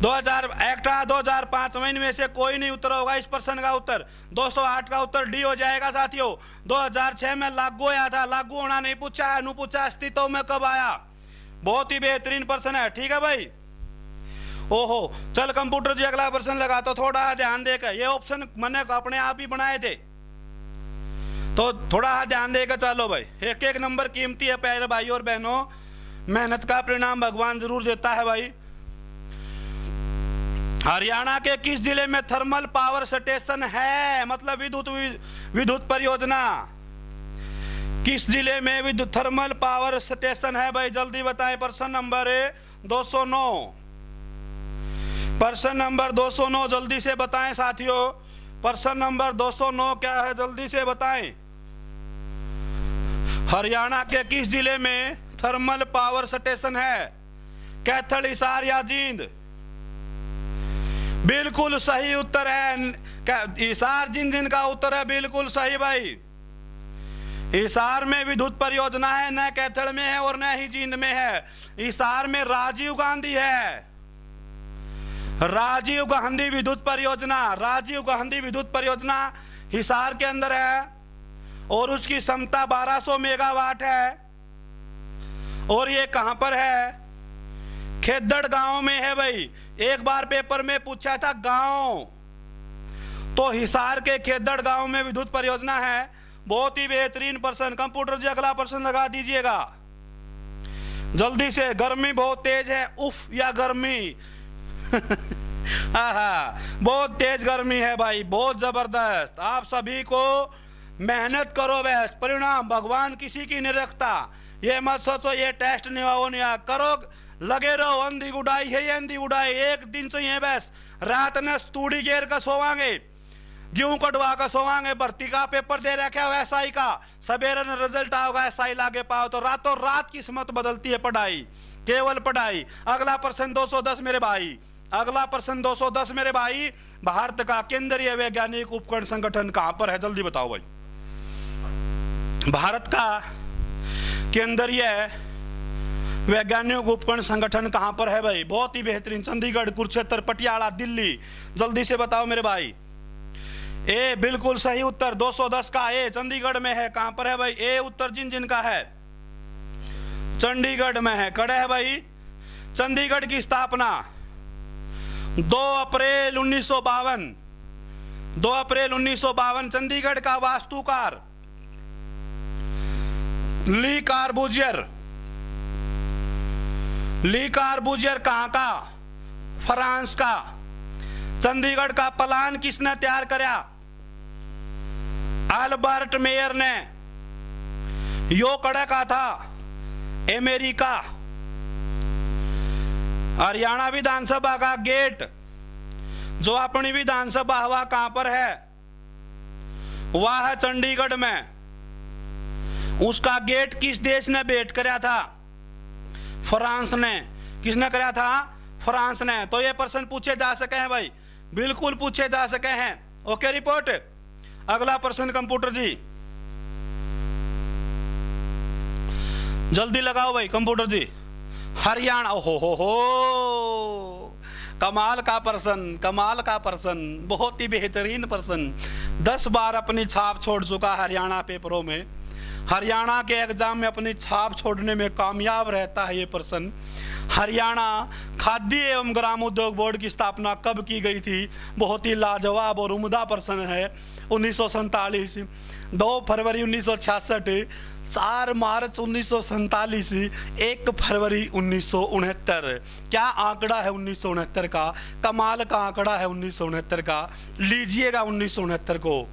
2000 एक्ट आया 2005 में। इनमें से कोई नहीं उत्तर होगा इस प्रश्न का उत्तर। 208 का उत्तर डी हो जाएगा साथियों। 2006 में लागू हुआ था। लागू होना नहीं पूछा है, नु पूछा अस्तित्व में कब आया। बहुत ही बेहतरीन प्रश्न है, ठीक है भाई। ओहो, चल कंप्यूटर जी अगला प्रश्न लगा तो थोड़ा ध्यान देकर। ये ऑप्शन मैंने अपने आप ही बनाए थे। तो थोड़ा ध्यान देकर चलो भाई, एक एक नंबर कीमती है प्यारे भाई और बहनों, मेहनत का परिणाम भगवान जरूर देता है भाई। हरियाणा के किस जिले में थर्मल पावर स्टेशन है, मतलब विद्युत परियोजना, किस जिले में विद्युत थर्मल पावर स्टेशन है भाई, जल्दी बताएं। प्रश्न नंबर 209, प्रश्न नंबर 209 जल्दी से बताएं साथियों, प्रश्न नंबर 209 क्या है, जल्दी से बताएं। हरियाणा के किस जिले में थर्मल पावर स्टेशन है, कैथल, हिसार या जींद? बिल्कुल सही उत्तर है हिसार, जिनका उत्तर है बिल्कुल सही भाई। हिसार में विद्युत परियोजना है, न कैथल में है और न ही जींद में है। हिसार में राजीव गांधी है, राजीव गांधी विद्युत परियोजना, राजीव गांधी विद्युत परियोजना हिसार के अंदर है और उसकी क्षमता 1200 मेगावाट है। और ये कहां पर है? खेदड़ गांव में है भाई। एक बार पेपर में पूछा था गांव, तो हिसार के खेदड़ गांव में विद्युत परियोजना है। बहुत ही बेहतरीन प्रश्न। कंप्यूटर जी अगला प्रश्न लगा दीजिएगा जल्दी से। गर्मी बहुत तेज है, उफ या गर्मी बहुत तेज गर्मी है भाई, बहुत जबरदस्त। आप सभी को मेहनत करो बस, परिणाम भगवान किसी की नहीं रखता। ये मत सोचो ये टेस्ट नहीं हो नहीं करो, लगे रहो। अंधी उड़ाई है ये, अंधी उड़ाई एक दिन से है बस। रात ने तूड़ी घेर कर सोवांगे, गेहूं कटवा कर सोवांगे। भर्ती का पेपर दे रखा है एसआई का, सवेरे ने रिजल्ट आओगा एसआई लागे पाओ तो रातों रात किस्मत बदलती है। पढ़ाई, केवल पढ़ाई। अगला प्रश्न 210 मेरे भाई, अगला प्रश्न 210 मेरे भाई। भारत का केंद्रीय वैज्ञानिक उपकरण संगठन कहां पर है, जल्दी बताओ भाई। भारत का केंद्रीय वैज्ञानिक उपकरण संगठन कहां पर है भाई? बहुत ही बेहतरीन। चंडीगढ़, कुरुक्षेत्र, पटियाला, दिल्ली, जल्दी से बताओ मेरे भाई। ए बिल्कुल सही उत्तर, 210 का ए चंडीगढ़ में है। कहां पर है भाई? ए उत्तर जिनका है चंडीगढ़ में है। कड़े है भाई। चंडीगढ़ की स्थापना 2 अप्रैल 1952, 2 अप्रैल 1952। चंडीगढ़ का वास्तुकार ली कार्बूजियर, ली कार्बूजियर कहां का? फ्रांस का। चंडीगढ़ का प्लान किसने तैयार कराया? अल्बर्ट मेयर ने। यो कड़े का था अमेरिका। हरियाणा विधानसभा का गेट, जो अपनी विधानसभा हवा कहां पर है? वह है चंडीगढ़ में। उसका गेट किस देश ने भेंट कराया था? फ्रांस ने। किसने कराया था? फ्रांस ने। तो ये प्रश्न पूछे जा सके हैं भाई, बिल्कुल पूछे जा सके हैं। Okay report. अगला प्रश्न कंप्यूटर जी जल्दी लगाओ भाई कंप्यूटर जी। हरियाणा, हो कमाल का प्रश्न, कमाल का प्रश्न, बहुत ही बेहतरीन प्रश्न। 10 बार अपनी छाप छोड़ चुका हरियाणा पेपरों में। हरियाणा के एग्जाम में अपनी छाप छोड़ने में कामयाब रहता है ये प्रश्न। हरियाणा खाद्य एवं ग्राम उद्योग बोर्ड की स्थापना कब की गई थी? बहुत ही लाजवाब और उम्दा प्रश्न है। 1947, 2 फरवरी 1966, 4 मार्च 1947, 1 फरवरी 1969। क्या आंकड़ा है 1969 का? कमाल का आंकड़ा है 1969 का। लीजिएगा 1969 को।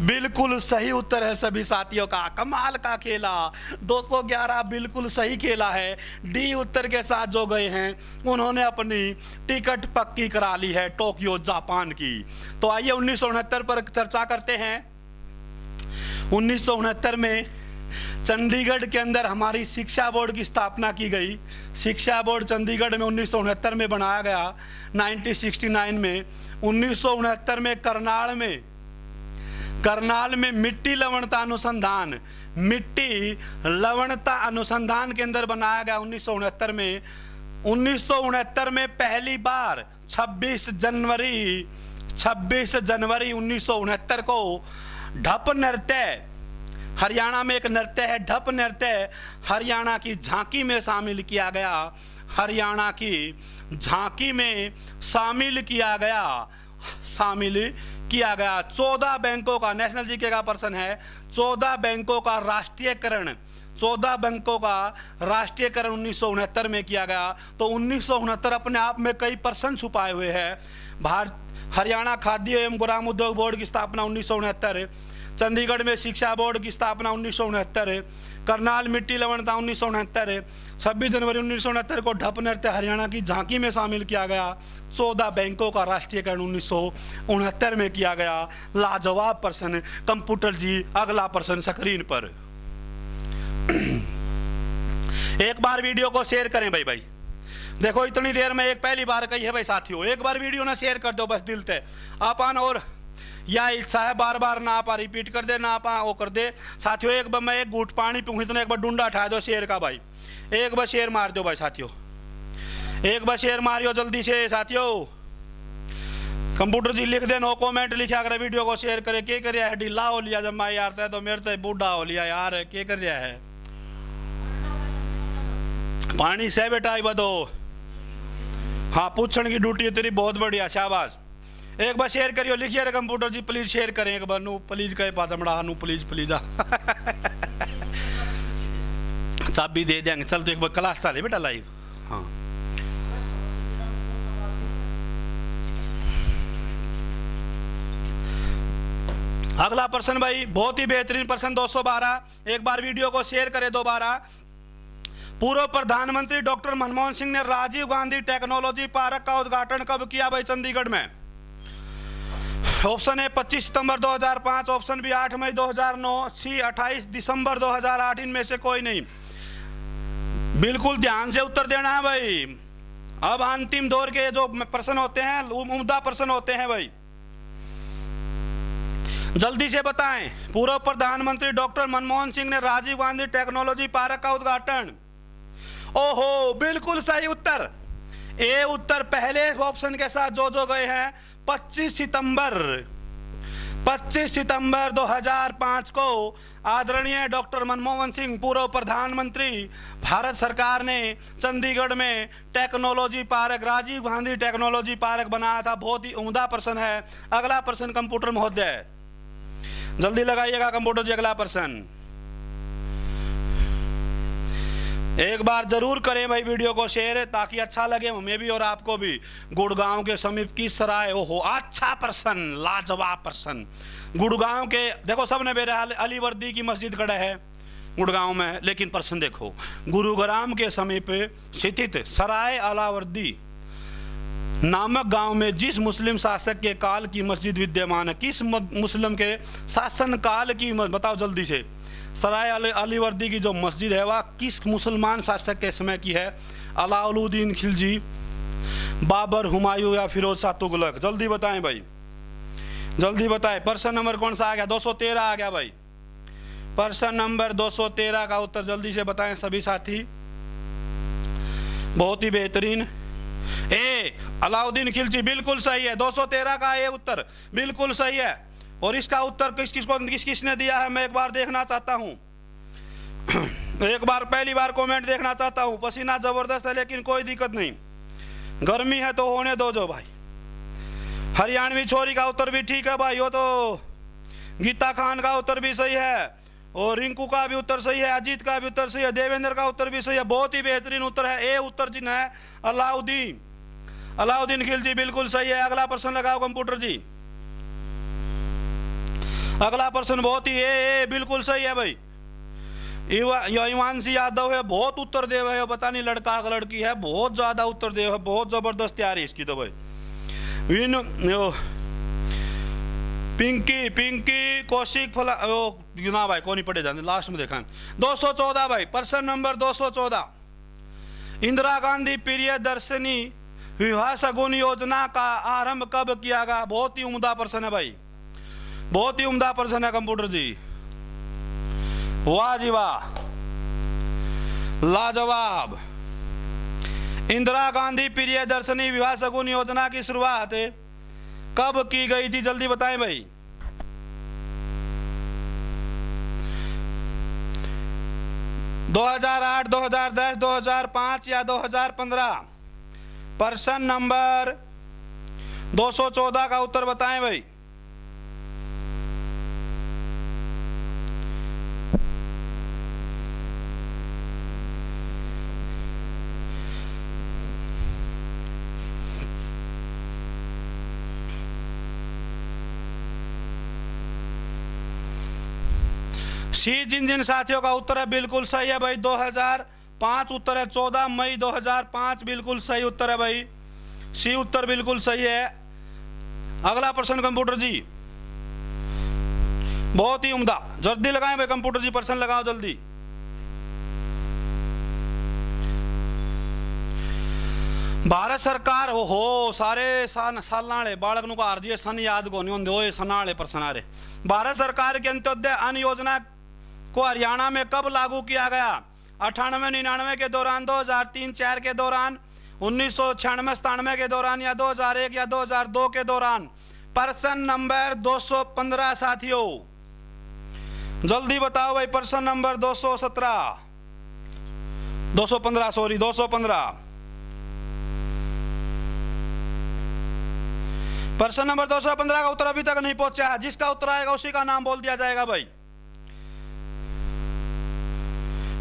बिल्कुल सही उत्तर है सभी साथियों का। कमाल का खेला, 211 बिल्कुल सही खेला है। डी उत्तर के साथ जो गए हैं उन्होंने अपनी टिकट पक्की करा ली है टोक्यो जापान की। तो आइए 1969 पर चर्चा करते हैं। 1969 में चंडीगढ़ के अंदर हमारी शिक्षा बोर्ड की स्थापना की गई। शिक्षा बोर्ड चंडीगढ़ में 1969 में बनाया गया। 1969 में 1969 में करनाल में मिट्टी लवणता अनुसंधान, मिट्टी लवणता अनुसंधान के अंदर बनाया गया 1969 में। 1969 में पहली बार 26 जनवरी 1969 को ढप नृत्य, हरियाणा में एक नृत्य है ढप नृत्य, हरियाणा की झांकी में शामिल किया गया। हरियाणा की झांकी में शामिल किया गया। शामिल किया गया। 14 बैंकों का, नेशनल जीके का प्रश्न है, 14 बैंकों का राष्ट्रीयकरण, 14 बैंकों का राष्ट्रीयकरण 1969 में किया गया। तो 1969 अपने आप में कई प्रश्न छुपाए हुए हैं। हरियाणा खाद्य एवं ग्राम उद्योग बोर्ड की स्थापना 1969, चंडीगढ़ में शिक्षा बोर्ड की स्थापना 1969, करनाल मिट्टी लवणता 1969, 26 जनवरी 1969 को ढप नृत्य हरियाणा की झांकी में शामिल किया गया। 14 बैंकों का राष्ट्रीयकरण 1969 में किया गया। लाजवाब प्रश्न। कंप्यूटर जी अगला प्रश्न स्क्रीन पर। एक बार वीडियो को शेयर करें भाई। देखो इतनी देर में एक पहली बार कही है भाई साथियों, एक बार वीडियो ना शेयर कर दो बस दिल से अपन, और या इच्छा है बार बार ना आप रिपीट कर दे, ना आप वो कर दे साथियों। एक बार मैं एक घूट पानी पीऊँ इतना एक बार डूंडा उठा दो शेयर का भाई, एक बार शेयर मार दो भाई साथियों, एक बार शेयर मारियो जल्दी से साथियों। कंप्यूटर जी लिख दे नो कमेंट लिखा कर वीडियो को शेयर करे। क्या कर रहा है? ढीला हो लिया जब मैं यार तो मेरे तो बूढ़ा हो लिया यार, क्या कर रहा है? पानी से बेटा बदो। हाँ पूछने की ड्यूटी है तेरी, बहुत बढ़िया शाबाश। एक बार शेयर करियो, लिखिए रे कंप्यूटर जी प्लीज शेयर करें एक बार, नू प्लीज कहे पातमड़ा नू प्लीज प्लीज चाबी दे देंगे। चल तो एक बार क्लास चाले बेटा लाइव। हाँ अगला प्रश्न भाई बहुत ही बेहतरीन प्रश्न 212। एक बार वीडियो को शेयर करें दोबारा। पूर्व प्रधानमंत्री डॉक्टर मनमोहन सिंह ने राजीव गांधी टेक्नोलॉजी पार्क का उद्घाटन कब किया भाई चंडीगढ़ में? ऑप्शन ए 25 सितंबर 2005, ऑप्शन बी 8 मई 2009, सी 28 दिसंबर 2008। इनमें से कोई नहीं। बिल्कुल ध्यान से उत्तर देना है भाई। अब अंतिम दौर के जो प्रश्न होते हैं उम्दा प्रश्न होते हैं भाई, जल्दी से बताएं। पूर्व प्रधानमंत्री डॉक्टर मनमोहन सिंह ने राजीव गांधी टेक्नोलॉजी पार्क का उद्घाटन। ओहो बिल्कुल सही उत्तर। ए उत्तर पहले ऑप्शन के साथ जो गए हैं 25 सितंबर 2005 को आदरणीय डॉक्टर मनमोहन सिंह पूर्व प्रधानमंत्री भारत सरकार ने चंडीगढ़ में technology park, Rajiv Gandhi technology park बनाया था। बहुत ही उम्दा प्रश्न है। अगला प्रश्न कंप्यूटर महोदय जल्दी लगाइएगा कंप्यूटर जी, अगला प्रश्न एक बार जरूर करें भाई वीडियो को शेयर ताकि अच्छा लगे हमें भी और आपको भी। गुड़गांव के समीप किस सराय, ओहो अच्छा प्रश्न, लाजवाब प्रश्न। गुड़गांव के देखो सबने मेरे अलीवर्दी की मस्जिद खड़ा है गुड़गांव में, लेकिन प्रश्न देखो गुरुग्राम के समीप स्थित सराय अलावर्दी नामक गांव में जिस मुस्लिम शासक के काल की मस्जिद विद्यमान है, किस मुस्लिम के शासन काल की, बताओ जल्दी से। सराय अलीवर्दी की जो मस्जिद है वह किस मुसलमान शासक के समय की है? अलाउद्दीन खिलजी, बाबर, हुमायूं या फिरोज शाह तुगलक? जल्दी बताएं भाई, जल्दी बताएं। प्रश्न नंबर कौन सा आ गया? 213 आ गया भाई। प्रश्न नंबर 213 का उत्तर जल्दी से बताएं सभी साथी। बहुत ही बेहतरीन। ए अलाउद्दीन खिलजी बिल्कुल सही है। 213 का ये उत्तर बिल्कुल सही है। और इसका उत्तर किस किसने दिया है मैं एक बार देखना चाहता हूं। एक बार पहली बार कमेंट देखना चाहता हूं। पसीना जबरदस्त है लेकिन कोई दिक्कत नहीं, गर्मी है तो होने दो जो भाई। हरियाणवी छोरी का उत्तर भी ठीक है भाई, वो तो गीता खान का उत्तर भी सही है, और रिंकू का भी उत्तर सही है, अजीत का भी उत्तर सही है, देवेंद्र का उत्तर भी सही है। बहुत ही बेहतरीन उत्तर है। ए उत्तर जिन है अलाउद्दीन खिलजी बिल्कुल सही है। अगला प्रश्न लगाओ कंप्यूटर जी। अगला प्रश्न बहुत ही ए बिल्कुल सही है भाई। हिमांशी यादव है, बहुत उत्तर देव है, पता नहीं लड़का का लड़की है, बहुत ज्यादा उत्तर देव है, बहुत जबरदस्त तैयारी इसकी तो भाई। पिंकी कौशिक फला ना भाई कौन ही पढ़े जाते लास्ट में देखा। 214 भाई, प्रश्न नंबर 214। इंदिरा गांधी प्रियदर्शनी विवाह शगुन योजना का आरंभ कब किया गया? बहुत ही उम्दा प्रश्न है भाई, बहुत ही उम्दा प्रश्न है कंप्यूटर जी। वाह जी वाह, लाजवाब। इंदिरा गांधी प्रियदर्शनी विवाह शगुन योजना की शुरुआत कब की गई थी? जल्दी बताएं भाई। – 2008, 2010, 2005 या 2015? प्रश्न नंबर 214 का उत्तर बताएं भाई। सी जिन जिन साथियों का उत्तर है बिल्कुल सही है भाई, 2005 उत्तर है, 14 मई 2005 बिल्कुल सही उत्तर है भाई, सी उत्तर बिल्कुल सही है। अगला प्रश्न कंप्यूटर जी, बहुत ही उम्दा, जल्दी लगाएं भाई कंप्यूटर जी, प्रश्न लगाओ जल्दी। भारत सरकार हो सारे साल बालक नु हार जी सन याद को नहीं होंगे, सन वाले प्रश्न आ रहे। भारत सरकार के अंत्योदय अन्न योजना को हरियाणा में कब लागू किया गया? 98-99 के दौरान, 2003-04 के दौरान, 1996-97 के दौरान, या 2001 या 2002 के दौरान? प्रश्न नंबर 215 साथियों, जल्दी बताओ भाई। प्रश्न नंबर 215 प्रश्न नंबर 215 का उत्तर अभी तक नहीं पहुंचा है, जिसका उत्तर आएगा उसी का नाम बोल दिया जाएगा भाई।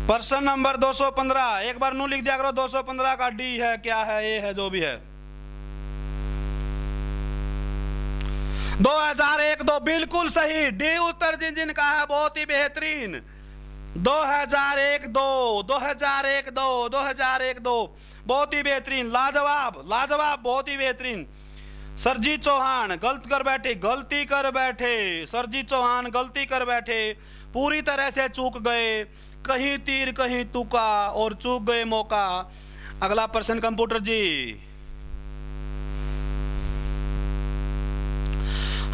प्रश्न नंबर 215 एक बार नू लिख दिया करो, 215 का डी है, क्या है, ए है, जो भी है। 2001-2 बिल्कुल सही, डी उत्तर जिन जिन का है, बहुत ही बेहतरीन। 2001-2 बहुत ही बेहतरीन, लाजवाब लाजवाब, बहुत ही बेहतरीन। सरजीत चौहान गलती कर बैठे, सरजीत चौहान गलती कर बैठे, पूरी तरह से चूक गए, कहीं तीर कहीं तुका और चूक गए मौका। अगला प्रश्न कंप्यूटर जी,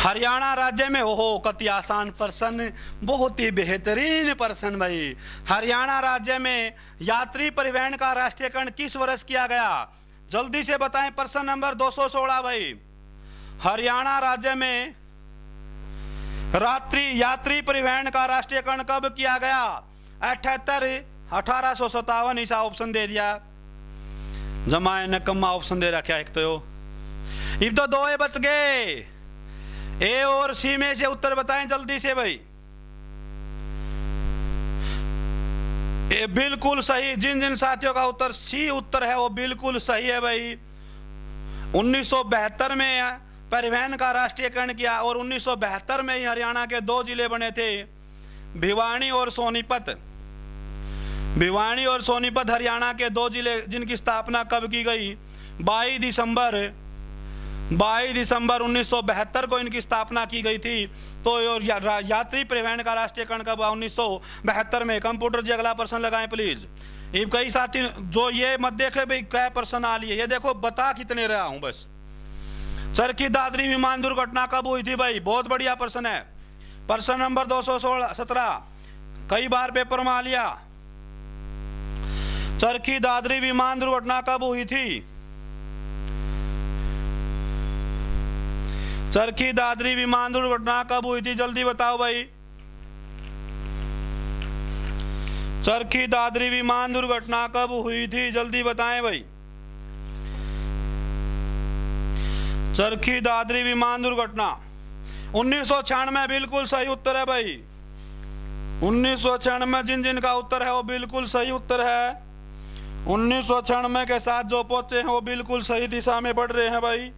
हरियाणा राज्य में हो कति आसान प्रश्न, बहुत ही बेहतरीन प्रश्न भाई। हरियाणा राज्य में यात्री परिवहन का राष्ट्रीयकरण किस वर्ष किया गया? जल्दी से बताएं। प्रश्न नंबर 216 भाई, हरियाणा राज्य में यात्री परिवहन का राष्ट्रीयकरण कब किया गया? 78, 1857 ईसा ऑप्शन दे दिया, जमाए नकम्मा ऑप्शन दे रखा एक तो। अब तो 2 बच गए, ए और सी में से उत्तर बताएं जल्दी से भाई। ए बिल्कुल सही, जिन जिन साथियों का उत्तर सी उत्तर है वो बिल्कुल सही है भाई। 1972 में परिवहन का राष्ट्रीयकरण किया और 1972 में ही हरियाणा के 2 जिले बने थे, भिवानी और सोनीपत। भिवानी और सोनीपत हरियाणा के 2 जिले, जिनकी स्थापना कब की गई? 22 दिसंबर 1972 को इनकी स्थापना की गई थी। तो यात्री परिवहन का राष्ट्रीयकरण कब? 1972 में। कंप्यूटर जी अगला प्रश्न लगाएं प्लीज। ये कई साथी जो ये मत देखे भाई क्या प्रश्न आ लिए, ये देखो बता कितने रहा हूं बस। चरखी दादरी विमान दुर्घटना कब हुई थी भाई? बहुत बढ़िया प्रश्न है। प्रश्न नंबर 217 कई बार पेपर में आ लिया। चरखी दादरी विमान दुर्घटना कब हुई थी? चरखी दादरी विमान दुर्घटना कब हुई थी? जल्दी बताओ भाई। चरखी दादरी विमान दुर्घटना कब हुई थी? जल्दी बताएं भाई। चरखी दादरी विमान दुर्घटना 1996 बिल्कुल सही उत्तर है भाई। 1996 जिन जिन का उत्तर है वो बिल्कुल सही उत्तर है। 1996 के साथ जो पहुंचे हैं वो बिल्कुल सही दिशा में बढ़ रहे हैं भाई।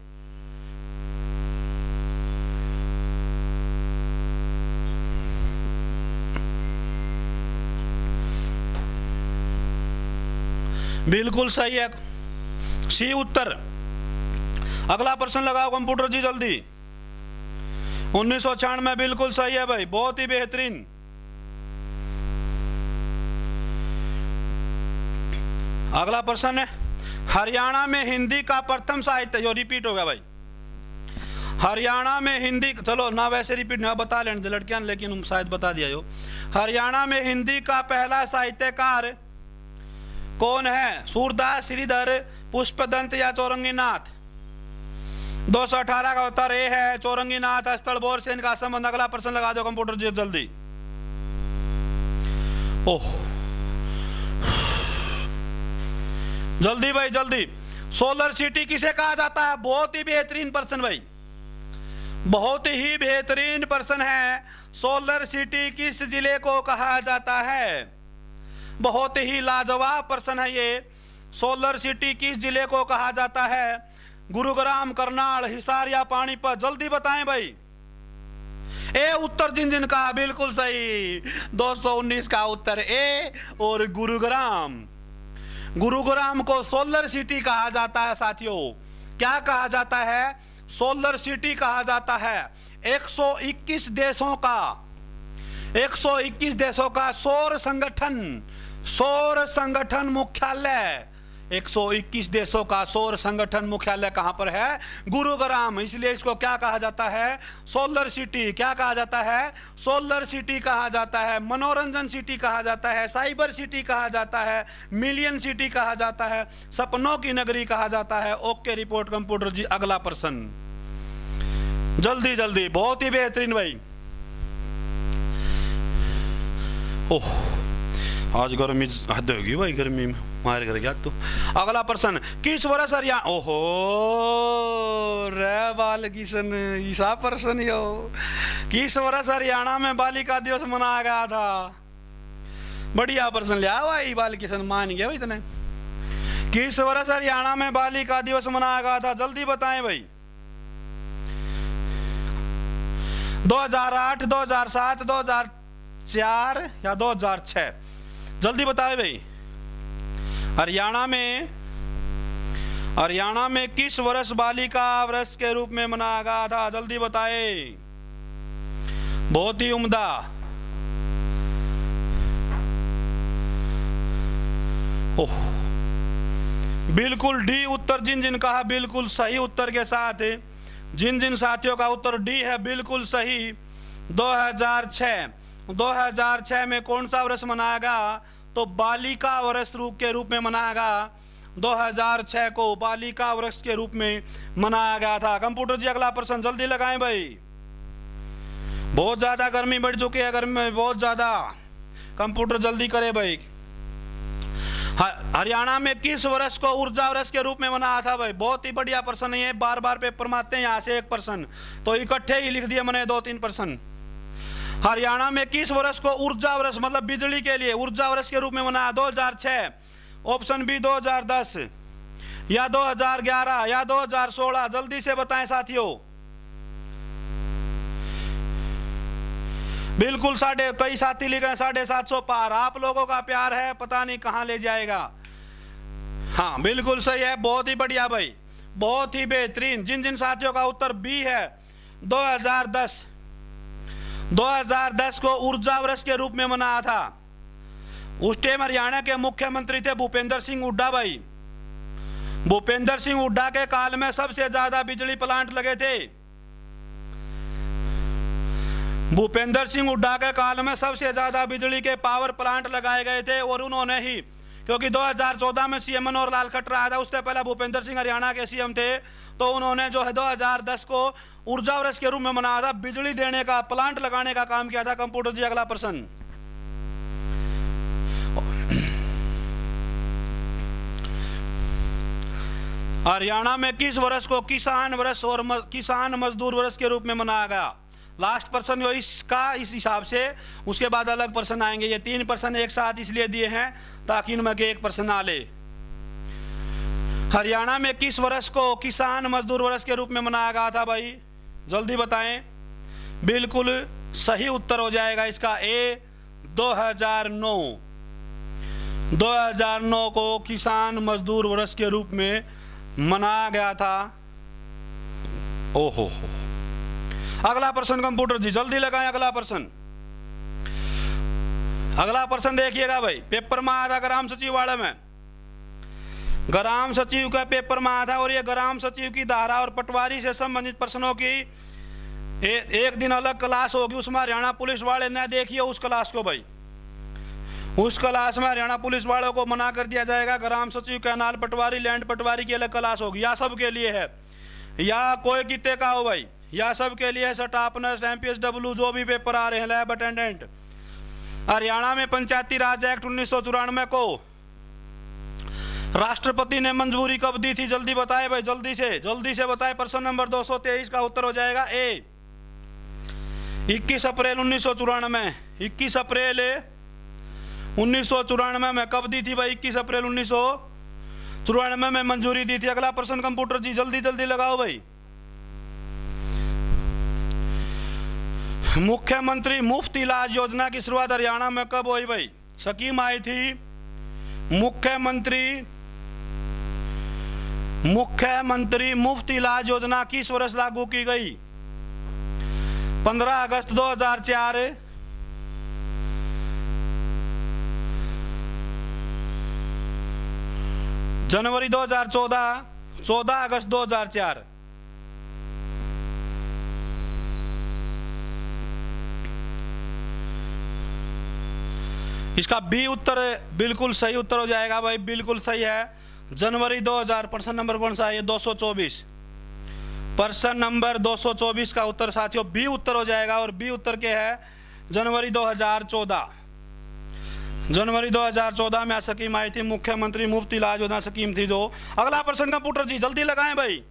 बिल्कुल सही है, सी उत्तर। अगला प्रश्न लगाओ कंप्यूटर जी जल्दी। 1996 बिल्कुल सही है भाई, बहुत ही बेहतरीन। अगला प्रश्न है, हरियाणा में हिंदी का प्रथम साहित्य, जो रिपीट हो गया भाई। हरियाणा में हिंदी, चलो ना वैसे रिपीट ना बता लेने लड़कियां, लेकिन शायद बता दिया जो। हरियाणा में हिंदी का पहला साहित्यकार कौन है? सूरदास, श्रीधर, पुष्पदंत या चौरंगीनाथ? 218 का उत्तर ए है, चौरंगीनाथ। स्थलबोर से इनका संबंध। अगला प्रश्न लगा दो कंप्यूटर जी जल्दी। ओह जल्दी भाई जल्दी। सोलर सिटी किसे कहा जाता है? बहुत ही बेहतरीन पर्सन भाई, बहुत ही बेहतरीन पर्सन है। सोलर सिटी किस जिले को कहा जाता है? बहुत ही लाजवाब पर्सन है ये। सोलर सिटी किस जिले को कहा जाता है? गुरुग्राम, करनाल, हिसार या पानीपत? जल्दी बताएं भाई। ए उत्तर जिन का बिल्कुल सही, 219 का उत्तर ए। और गुरुग्राम, गुरुग्राम को सोलर सिटी कहा जाता है साथियों। क्या कहा जाता है? सोलर सिटी कहा जाता है। 121 देशों का 121 देशों का सौर संगठन मुख्यालय, 121 देशों का सौर संगठन मुख्यालय कहां पर है? गुरुग्राम। इसलिए इसको क्या कहा जाता है? Solar city. क्या कहा जाता है? सोलर सिटी कहा जाता है। मनोरंजन सिटी कहा जाता है, साइबर सिटी कहा जाता है, मिलियन सिटी कहा जाता है, सपनों की नगरी कहा जाता है। ओके रिपोर्ट कंप्यूटर जी, अगला प्रश्न जल्दी जल्दी, बहुत ही बेहतरीन भाई। ओह, आज गर्मी हद होगी भाई, गर्मी में मार कर गया। तो अगला प्रश्न, किस वर्ष हरियाणा, ओहो रे बाल किशन, ईसा प्रश्न यो, किस वर्ष हरियाणा में बालिका दिवस मनाया गया था? बढ़िया प्रश्न लिया भाई, बाल किशन मान गया भाई इतने। किस वर्ष हरियाणा में बालिका दिवस मनाया गया था? जल्दी बताएं भाई। 2008, 2007, 2004 या 2006? जल्दी बताएं भाई। हरियाणा में किस वर्ष बालिका वर्ष के रूप में मनाया गया था? जल्दी बताएं। बहुत ही उम्दा। ओह, बिल्कुल डी उत्तर जिन कहा, बिल्कुल सही उत्तर के साथ जिन साथियों का उत्तर डी है बिल्कुल सही। 2006 में कौन सा वर्ष मनाया गया? तो बालिका वर्ष के रूप में मनाया गया। 2006 को बालिका वर्ष के रूप में मनाया गया था। कंप्यूटर जी अगला प्रश्न जल्दी लगाएं भाई। बहुत ज्यादा गर्मी बढ़ चुकी है, गर्मी में बहुत ज्यादा। कंप्यूटर जल्दी करे भाई। हरियाणा में किस वर्ष को ऊर्जा वर्ष के रूप में मनाया था भाई? बहुत ही बढ़िया प्रश्न है, बार बार पेपर मारते हैं यहाँ से एक प्रश्न, तो इकट्ठे ही लिख दिए मैंने 2-3 प्रश्न। हरियाणा में किस वर्ष को ऊर्जा वर्ष मतलब बिजली के लिए ऊर्जा वर्ष के रूप में मनाया? 2006, ऑप्शन बी 2010 या 2011 या 2016? जल्दी से बताएं साथियों। बिल्कुल कई साथी लिखे 750 पार। आप लोगों का प्यार है, पता नहीं कहां ले जाएगा। हाँ बिल्कुल सही है, बहुत ही बढ़िया भाई, बहुत ही बेहतरीन। जिन साथियों का उत्तर बी है 2010 को ऊर्जा वर्ष के रूप में मनाया था। उस टाइम हरियाणा के मुख्यमंत्री थे भूपेंद्र सिंह हुड्डा भाई। भूपेंद्र सिंह हुड्डा के काल में सबसे ज्यादा बिजली प्लांट लगे थे। भूपेंद्र सिंह हुड्डा के काल में सबसे ज्यादा बिजली के पावर प्लांट लगाए गए थे। और उन्होंने ही, क्योंकि 2014 में सीएम मनोहर लाल खट्टर आया था, उससे पहले भूपेंद्र सिंह हरियाणा के सीएम थे, तो उन्होंने जो है 2010 को ऊर्जा वर्ष के रूप में मनाया था। बिजली देने का, प्लांट लगाने का काम किया था। कंप्यूटर जी अगला प्रश्न। हरियाणा में किस वर्ष को किसान वर्ष और किसान मजदूर वर्ष के रूप में मनाया गया? लास्ट प्रश्न जो इसका, इस हिसाब से उसके बाद अलग प्रश्न आएंगे। ये 3 प्रश्न एक साथ इसलिए दिए हैं ताकि इनमें के एक प्रश्न आ ले। हरियाणा में किस वर्ष को किसान मजदूर वर्ष के रूप में मनाया गया था भाई? जल्दी बताएं। बिल्कुल सही उत्तर हो जाएगा इसका ए 2009 को किसान मजदूर वर्ष के रूप में मनाया गया था। ओहो, अगला प्रश्न कंप्यूटर जी जल्दी लगाएं। अगला प्रश्न देखिएगा भाई। पेपर में आया था ग्राम सचिवालय में, ग्राम सचिव का पेपर में आया था। और ये ग्राम सचिव की धारा और पटवारी से संबंधित प्रश्नों की एक दिन अलग क्लास होगी। उसमें हरियाणा पुलिस वाले न देखिए उस क्लास को भाई। उस क्लास में हरियाणा पुलिस वालों को मना कर दिया जाएगा। ग्राम सचिव, कैनाल पटवारी, लैंड पटवारी की अलग क्लास होगी। या सबके लिए है, या कोई कितने का हो भाई, या सबके लिए स्टाफनर्स, MPSW जो भी पेपर आ रहे हैं, लैब अटेंडेंट। हरियाणा में पंचायती राज एक्ट 1994 को राष्ट्रपति ने मंजूरी कब दी थी? जल्दी बताए भाई, जल्दी से बताए। प्रश्न नंबर 223 का उत्तर हो जाएगा ए 21 अप्रैल 1994। 21 अप्रैल 1994 में कब दी थी भाई? 21 अप्रैल 1994 में मंजूरी दी थी। अगला प्रश्न कंप्यूटर जी जल्दी लगाओ भाई। मुख्यमंत्री मुफ्त इलाज योजना की शुरुआत हरियाणा में कब हुई भाई? स्कीम आई थी मुख्यमंत्री मुफ्त इलाज योजना किस वर्ष लागू की गई? 15 अगस्त 2004, जनवरी 2014, 14 अगस्त 2004। इसका बी उत्तर बिल्कुल सही उत्तर हो जाएगा भाई, बिल्कुल सही है, जनवरी 2000। प्रश्न नंबर कौन सा है ये? 224। प्रश्न नंबर 224 का उत्तर साथियों बी उत्तर हो जाएगा, और बी उत्तर के है जनवरी 2014। जनवरी 2014 में स्कीम आई थी मुख्यमंत्री मुफ्त इलाज योजना स्कीम थी जो। अगला प्रश्न कंप्यूटर जी जल्दी लगाएं भाई,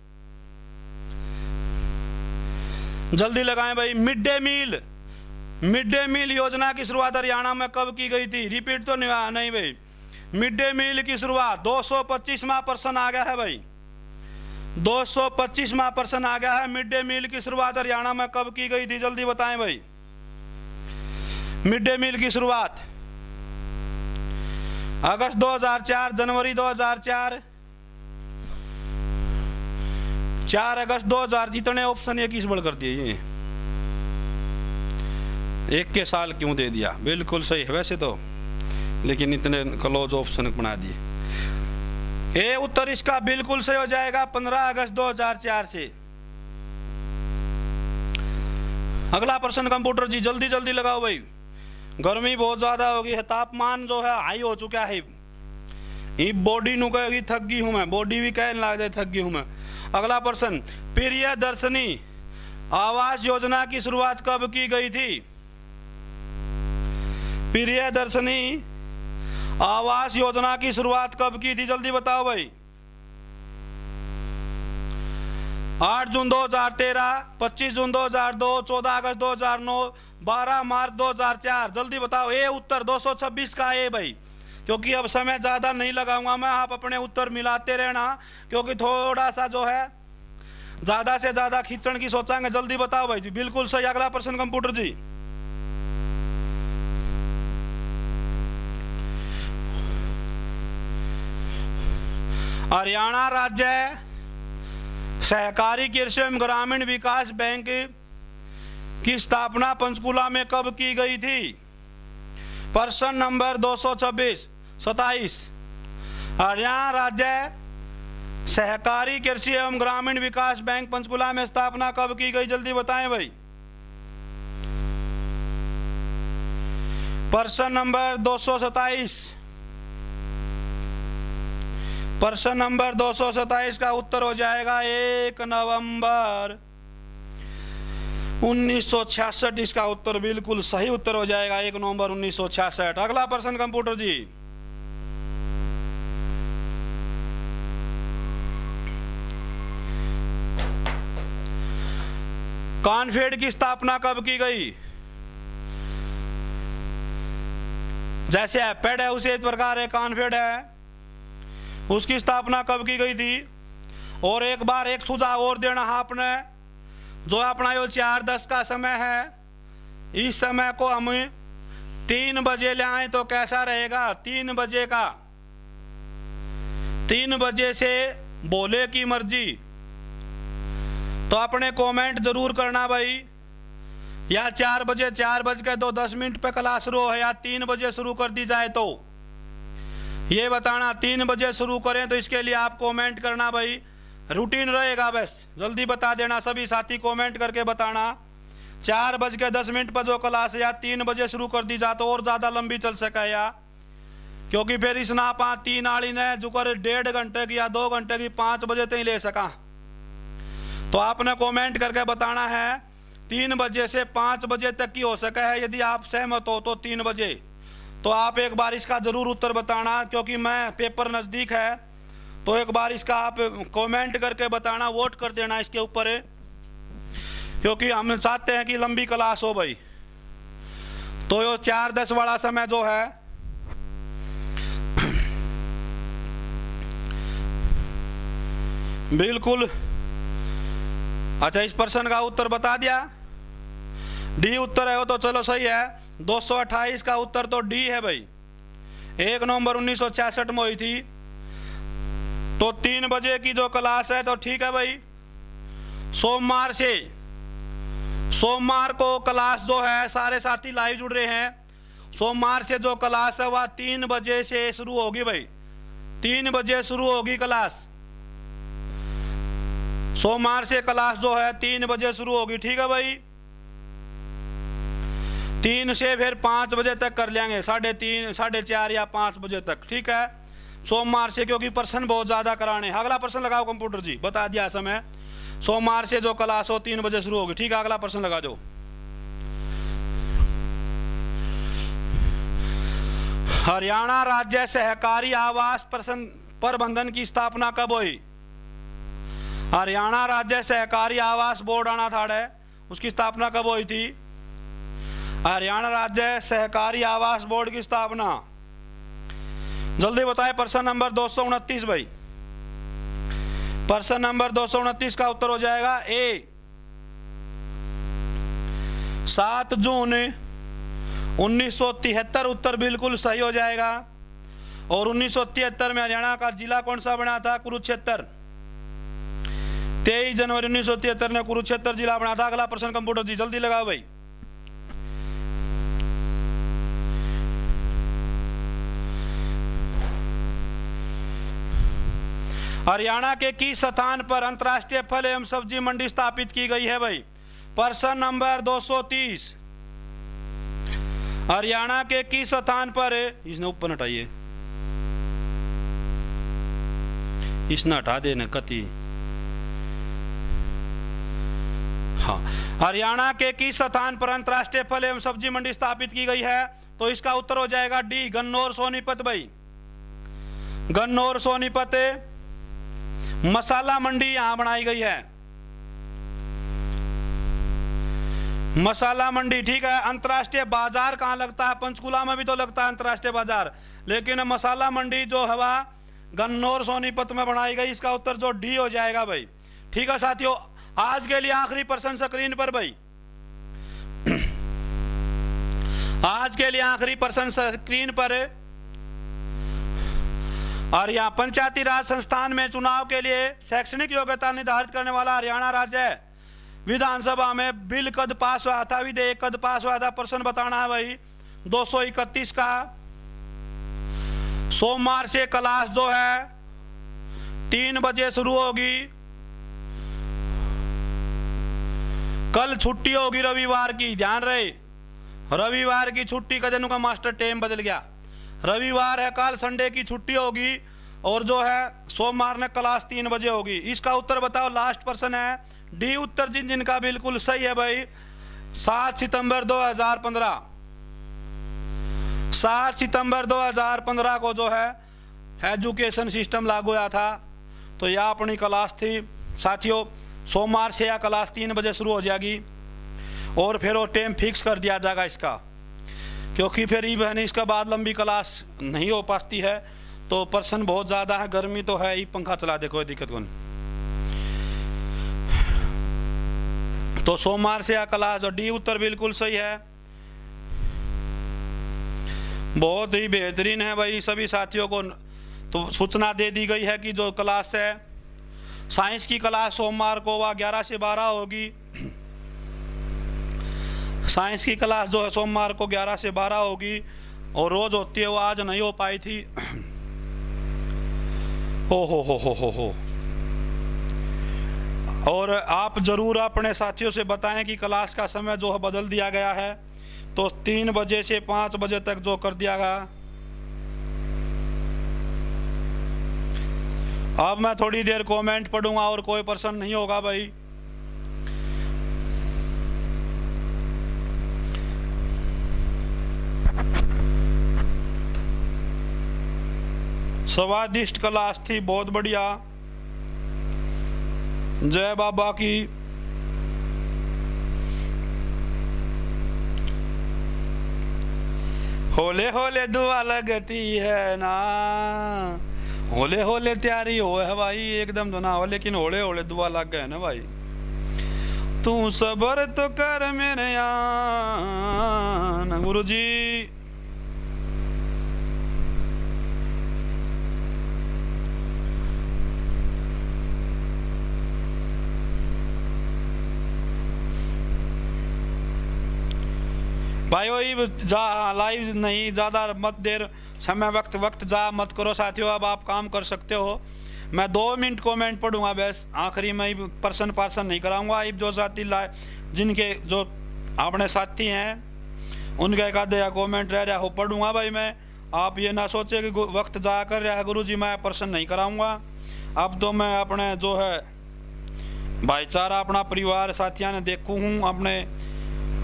जल्दी लगाएं भाई। मिड डे मील योजना की शुरुआत हरियाणा में कब की गई थी? रिपीट तो नहीं भाई। मिड डे मील की शुरुआत 225वां प्रश्न आ गया है भाई, 225वां प्रश्न आ गया है। मिड डे मील की शुरुआत हरियाणा में कब की गई थी? जल्दी बताएं भाई। मिड डे मील की शुरुआत अगस्त 2004, जनवरी 2004, 4 अगस्त 2000। जितने ऑप्शन एक इस बढ़ कर दिए, ये एक के साल क्यों दे दिया? बिल्कुल सही है वैसे तो, लेकिन इतने क्लोज ऑप्शन बना दिए। ए उत्तर इसका बिल्कुल सही हो जाएगा 15 अगस्त 2004 से। अगला प्रश्न कंप्यूटर जी जल्दी लगाओ भाई। गर्मी बहुत ज्यादा होगी है, तापमान जो है हाई हो चुका है। ये बॉडी नु कहेगी थक गई हूं मैं, बॉडी भी कहने लग जाए थक गई हूं मैं। अगला प्रश्न, प्रियदर्शनी आवास योजना की शुरुआत कब की गई थी? प्रियदर्शनी आवास योजना की शुरुआत कब की थी? जल्दी बताओ भाई। 8 जून 2013, 25 जून 2002, 14 अगस्त 2009, 12 मार्च 2004। जल्दी बताओ। ए उत्तर 226 का ए भाई, क्योंकि अब समय ज्यादा नहीं लगाऊंगा मैं, आप अपने उत्तर मिलाते रहना, क्योंकि थोड़ा सा जो है ज्यादा से ज्यादा खींचने की सोचांगे। जल्दी बताओ भाई जी, बिल्कुल सही। अगला प्रश्न कंप्यूटर जी। हरियाणा राज्य सहकारी कृषि एवं ग्रामीण विकास बैंक की स्थापना पंचकुला में कब की गई थी? प्रश्न नंबर 227। हरियाणा राज्य सहकारी कृषि एवं ग्रामीण विकास बैंक पंचकुला में स्थापना कब की गई? जल्दी बताएं भाई। प्रश्न नंबर 227। प्रश्न नंबर 227 का उत्तर हो जाएगा 1 नवंबर 1966। इसका उत्तर बिल्कुल सही उत्तर हो जाएगा 1 नवंबर 1966। अगला प्रश्न कंप्यूटर जी। कॉनफेड की स्थापना कब की गई? जैसे एपेड है उसी प्रकार है कॉनफेड है, उसकी स्थापना कब की गई थी? और एक बार एक सुझाव और देना आपने, जो अपना यो 4:10 का समय है, इस समय को हम 3 बजे ले आए तो कैसा रहेगा? 3 बजे का, 3 बजे से बोले की मर्जी। तो अपने कमेंट जरूर करना भाई, या 4 बजे 4:10 पे क्लास शुरू है, या 3 बजे शुरू कर दी जाए तो ये बताना। 3 बजे शुरू करें तो इसके लिए आप कमेंट करना भाई, रूटीन रहेगा बस। जल्दी बता देना सभी साथी, कमेंट करके बताना 4:10 पर जो क्लास है या 3 बजे शुरू कर दी जा तो और ज़्यादा लंबी चल सके, या क्योंकि फिर इस ना 3 आड़ी ने जो कर 1.5 घंटे की या 2 घंटे की 5 बजे तक ले सका। तो आपने कमेंट करके बताना है 3 बजे से 5 बजे तक की हो सके है। यदि आप सहमत हो तो 3 बजे, तो आप एक बार इसका जरूर उत्तर बताना, क्योंकि मैं पेपर नज़दीक है तो एक बार इसका आप कमेंट करके बताना, वोट कर देना इसके ऊपर है, क्योंकि हम चाहते हैं कि लंबी क्लास हो भाई। तो ये 4:10 वाला समय जो है बिल्कुल। अच्छा, इस प्रश्न का उत्तर बता दिया, डी उत्तर है वो, तो चलो सही है। 228 का उत्तर तो डी है भाई। 1 नवंबर 1966 में हुई थी, तो 3 बजे की जो क्लास है, तो ठीक है भाई। सोमवार को क्लास जो है, सारे साथी लाइव जुड़ रहे हैं, सोमवार से जो क्लास है वह 3 बजे से शुरू होगी भाई। 3 बजे शुरू होगी क्लास, सोमवार से क्लास जो है 3 बजे शुरू होगी, ठीक है भाई। 3 से फिर 5 बजे तक कर लेंगे, 3:30, 4:30 या 5 बजे तक, ठीक है, सोमवार से, क्योंकि प्रश्न बहुत ज़्यादा कराने। अगला प्रश्न लगाओ कंप्यूटर जी, बता दिया समय। सोमवार से जो क्लास हो 3 बजे शुरू होगी, ठीक है। अगला प्रश्न लगा दो। हरियाणा राज्य सहकारी आवास प्रबंधन की स्थापना कब हुई? हरियाणा राज्य सहकारी आवास बोर्ड आना था, उसकी स्थापना कब हुई थी? हरियाणा राज्य सहकारी आवास बोर्ड की स्थापना, जल्दी बताएं। प्रश्न नंबर 229 भाई, प्रश्न नंबर 229 का उत्तर हो जाएगा ए, 7 जून 1973 उत्तर बिल्कुल सही हो जाएगा। और 1973 में हरियाणा का जिला कौन सा बना था? कुरुक्षेत्र। 23 जनवरी 1973 में कुरुक्षेत्र जिला बना था। अगला प्रश्न कंप्यूटर जी जल्दी लगाओ भाई। हरियाणा के किस स्थान पर अंतर्राष्ट्रीय फल एवं सब्जी मंडी स्थापित की गई है भाई? प्रश्न नंबर 230, हरियाणा के किस स्थान पर, इसने ऊपर हटाइए, इसने हटा देना कति। हाँ, हरियाणा के किस स्थान पर अंतर्राष्ट्रीय फल एवं सब्जी मंडी स्थापित की गई है? तो इसका उत्तर हो जाएगा डी, गन्नौर सोनीपत भाई। गन्नौर सोनीपत मसाला मंडी यहां बनाई गई है, मसाला मंडी, ठीक है। अंतर्राष्ट्रीय बाजार कहां लगता है? पंचकुला में भी तो लगता है अंतर्राष्ट्रीय बाजार, लेकिन मसाला मंडी जो है वह गन्नौर सोनीपत में बनाई गई। इसका उत्तर जो डी हो जाएगा भाई, ठीक है साथियों। आज के लिए आखिरी प्रश्न स्क्रीन पर भाई, आज के लिए आखिरी प्रश्न स्क्रीन पर। और यहाँ पंचायती राज संस्थान में चुनाव के लिए शैक्षणिक योग्यता निर्धारित करने वाला हरियाणा राज्य विधानसभा में बिल कद पास हुआ था, विधेयक कद पास हुआ था? प्रश्न बताना है भाई। 231 का। सोमवार से क्लास जो है 3 बजे शुरू होगी, कल छुट्टी होगी रविवार की, ध्यान रहे, रविवार की छुट्टी का दिन का मास्टर टाइम बदल गया, रविवार है कल, संडे की छुट्टी होगी, और जो है सोमवार ने क्लास 3 बजे होगी। इसका उत्तर बताओ, लास्ट प्रश्न है डी उत्तर जिनका बिल्कुल सही है भाई। 7 सितंबर 2015, 7 सितंबर 2015 को जो है एजुकेशन सिस्टम लागू हुआ था। तो यह अपनी क्लास थी साथियों, सोमवार से यह क्लास 3 बजे शुरू हो जाएगी, और फिर वो टाइम फिक्स कर दिया जाएगा इसका, क्योंकि फिर इवन इसके बाद लंबी क्लास नहीं हो पाती है। तो प्रश्न बहुत ज़्यादा है, गर्मी तो है ही, पंखा चला दे, कोई दिक्कत नहीं। तो सोमवार से यह क्लास, और डी उत्तर बिल्कुल सही है, बहुत ही बेहतरीन है भाई। सभी साथियों को तो सूचना दे दी गई है कि जो क्लास है साइंस की क्लास सोमवार को वह 11 से 12 होगी। साइंस की क्लास जो है सोमवार को 11 से 12 होगी, और रोज होती है, वो आज नहीं हो पाई थी। हो। और आप जरूर अपने साथियों से बताएं कि क्लास का समय जो है बदल दिया गया है, तो 3 बजे से 5 बजे तक जो कर दिया गया। अब मैं थोड़ी देर कमेंट पढ़ूंगा और कोई प्रश्न नहीं होगा भाई। स्वादिष्ट क्लास थी, बहुत बढ़िया। जय बाबा की। होले होले दुआ लगती है ना, होले होले तैयारी हो है भाई, एकदम तो ना हो लेकिन होले होले दुआ लग गए ना भाई। तू सबर तो कर मेरे यान गुरु जी। भाई वही जा लाइव नहीं ज़्यादा मत देर समय वक्त जा मत करो साथियों। अब आप काम कर सकते हो। मैं 2 मिनट कमेंट पढ़ूंगा बस, आखिरी में पर्सन नहीं कराऊंगा। अब जो साथी जिनके जो अपने साथी हैं उनका एक आधे कमेंट रह रहा हो पढ़ूंगा भाई मैं। आप ये ना सोचे कि वक्त जा कर रहा है गुरु जी मैं पर्सन नहीं कराऊंगा। अब तो मैं अपने जो है भाईचारा अपना परिवार साथियों ने देखूँ हूँ, अपने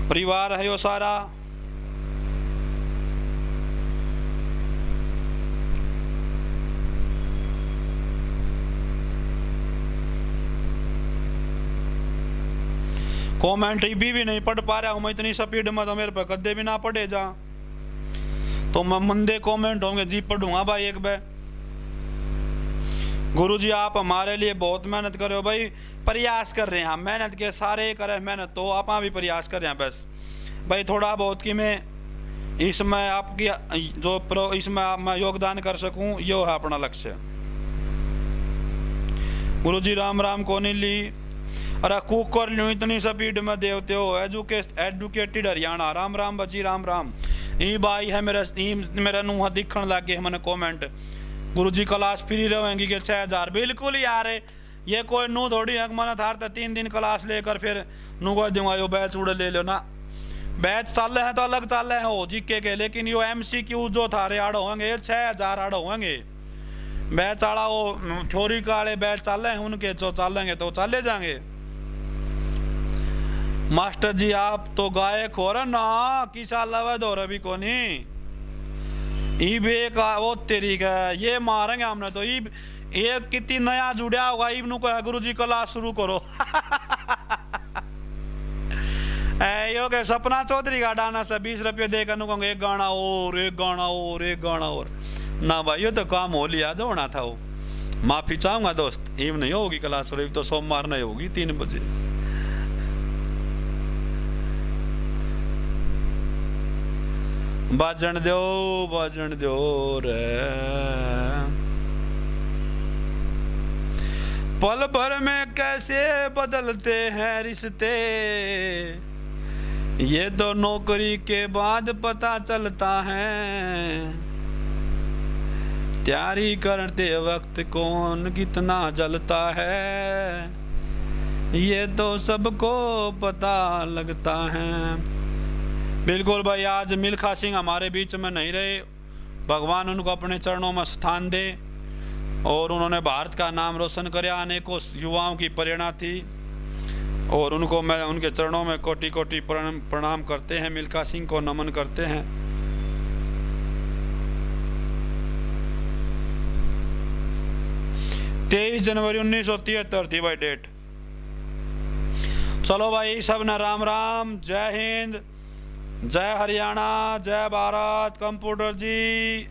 परिवार है वो सारा। कमेंट भी नहीं पढ़ पा रहा हूँ मैं इतनी स्पीड में, तो मेरे पे कदे भी ना पढ़े जा तो मैं मंदे कमेंट होंगे जी पढ़ूंगा भाई एक बार। गुरु जी आप हमारे लिए बहुत मेहनत कर रहे हो भाई, प्रयास कर रहे हैं हम, मेहनत के सारे करें मेहनत, तो आप भी प्रयास कर रहे हैं बस भाई। थोड़ा बहुत कि मैं इसमें आपकी जो इसमें मैं योगदान कर सकूं यो है अपना लक्ष्य। गुरु जी राम राम को नहीं ली, अरे कुकर ल्यू इतनी स्पीड में देवते हो। एडुकेटेड हरियाणा राम राम बची राम राम। ई बाई है मेरा नूह दिखण लग गए मैंने कमेंट। गुरु जी क्लास फ्री रहेंगी कि 6000 बिल्कुल यार, ये कोई नू थोड़ी है मैंने थार 3 दिन क्लास लेकर फिर नू को दूंगा यो बैच उड़े ले लो ना। बैच चल रहे हैं तो अलग चल रहे हैं हो जीके के, लेकिन यो MCQ जो थारे आड़ होंगे ये 6000 आड़ होंगे। बैच आड़ा वो थ्योरी काले बैच चल रहे हैं उनके जो चलेंगे तो चले जाएंगे। मास्टर जी आप तो गायक हो रहा ना, किसा लवा दो रवि को नहीं ईबे का वो तेरी का ये मारेंगे हमने तो। ईब एक कितनी नया जुड़ा होगा ईब नु को गुरु जी क्लास शुरू करो। यो के सपना चौधरी का डाना से 20 रुपये देकर नु कहूँगा एक गाना और एक गाना और एक गाना और ना भाई ये तो काम हो लिया जो होना था वो। माफी चाहूंगा दोस्त, ईब नहीं होगी क्लास और तो सोमवार नहीं होगी 3 बजे। बाजन दो रे। पल भर में कैसे बदलते हैं रिश्ते, ये तो नौकरी के बाद पता चलता है। तैयारी करते वक्त कौन कितना जलता है, ये तो सबको पता लगता है। बिल्कुल भाई आज मिल्खा सिंह हमारे बीच में नहीं रहे, भगवान उनको अपने चरणों में स्थान दे और उन्होंने भारत का नाम रोशन कराया, अनेकों युवाओं की प्रेरणा थी और उनको मैं उनके चरणों में कोटि कोटि प्रणाम करते हैं। मिल्खा सिंह को नमन करते हैं। तेईस जनवरी 1973 थी भाई डेट। चलो भाई सब ने राम राम, जय हिंद, जय हरियाणा, जय भारत। कंप्यूटर जी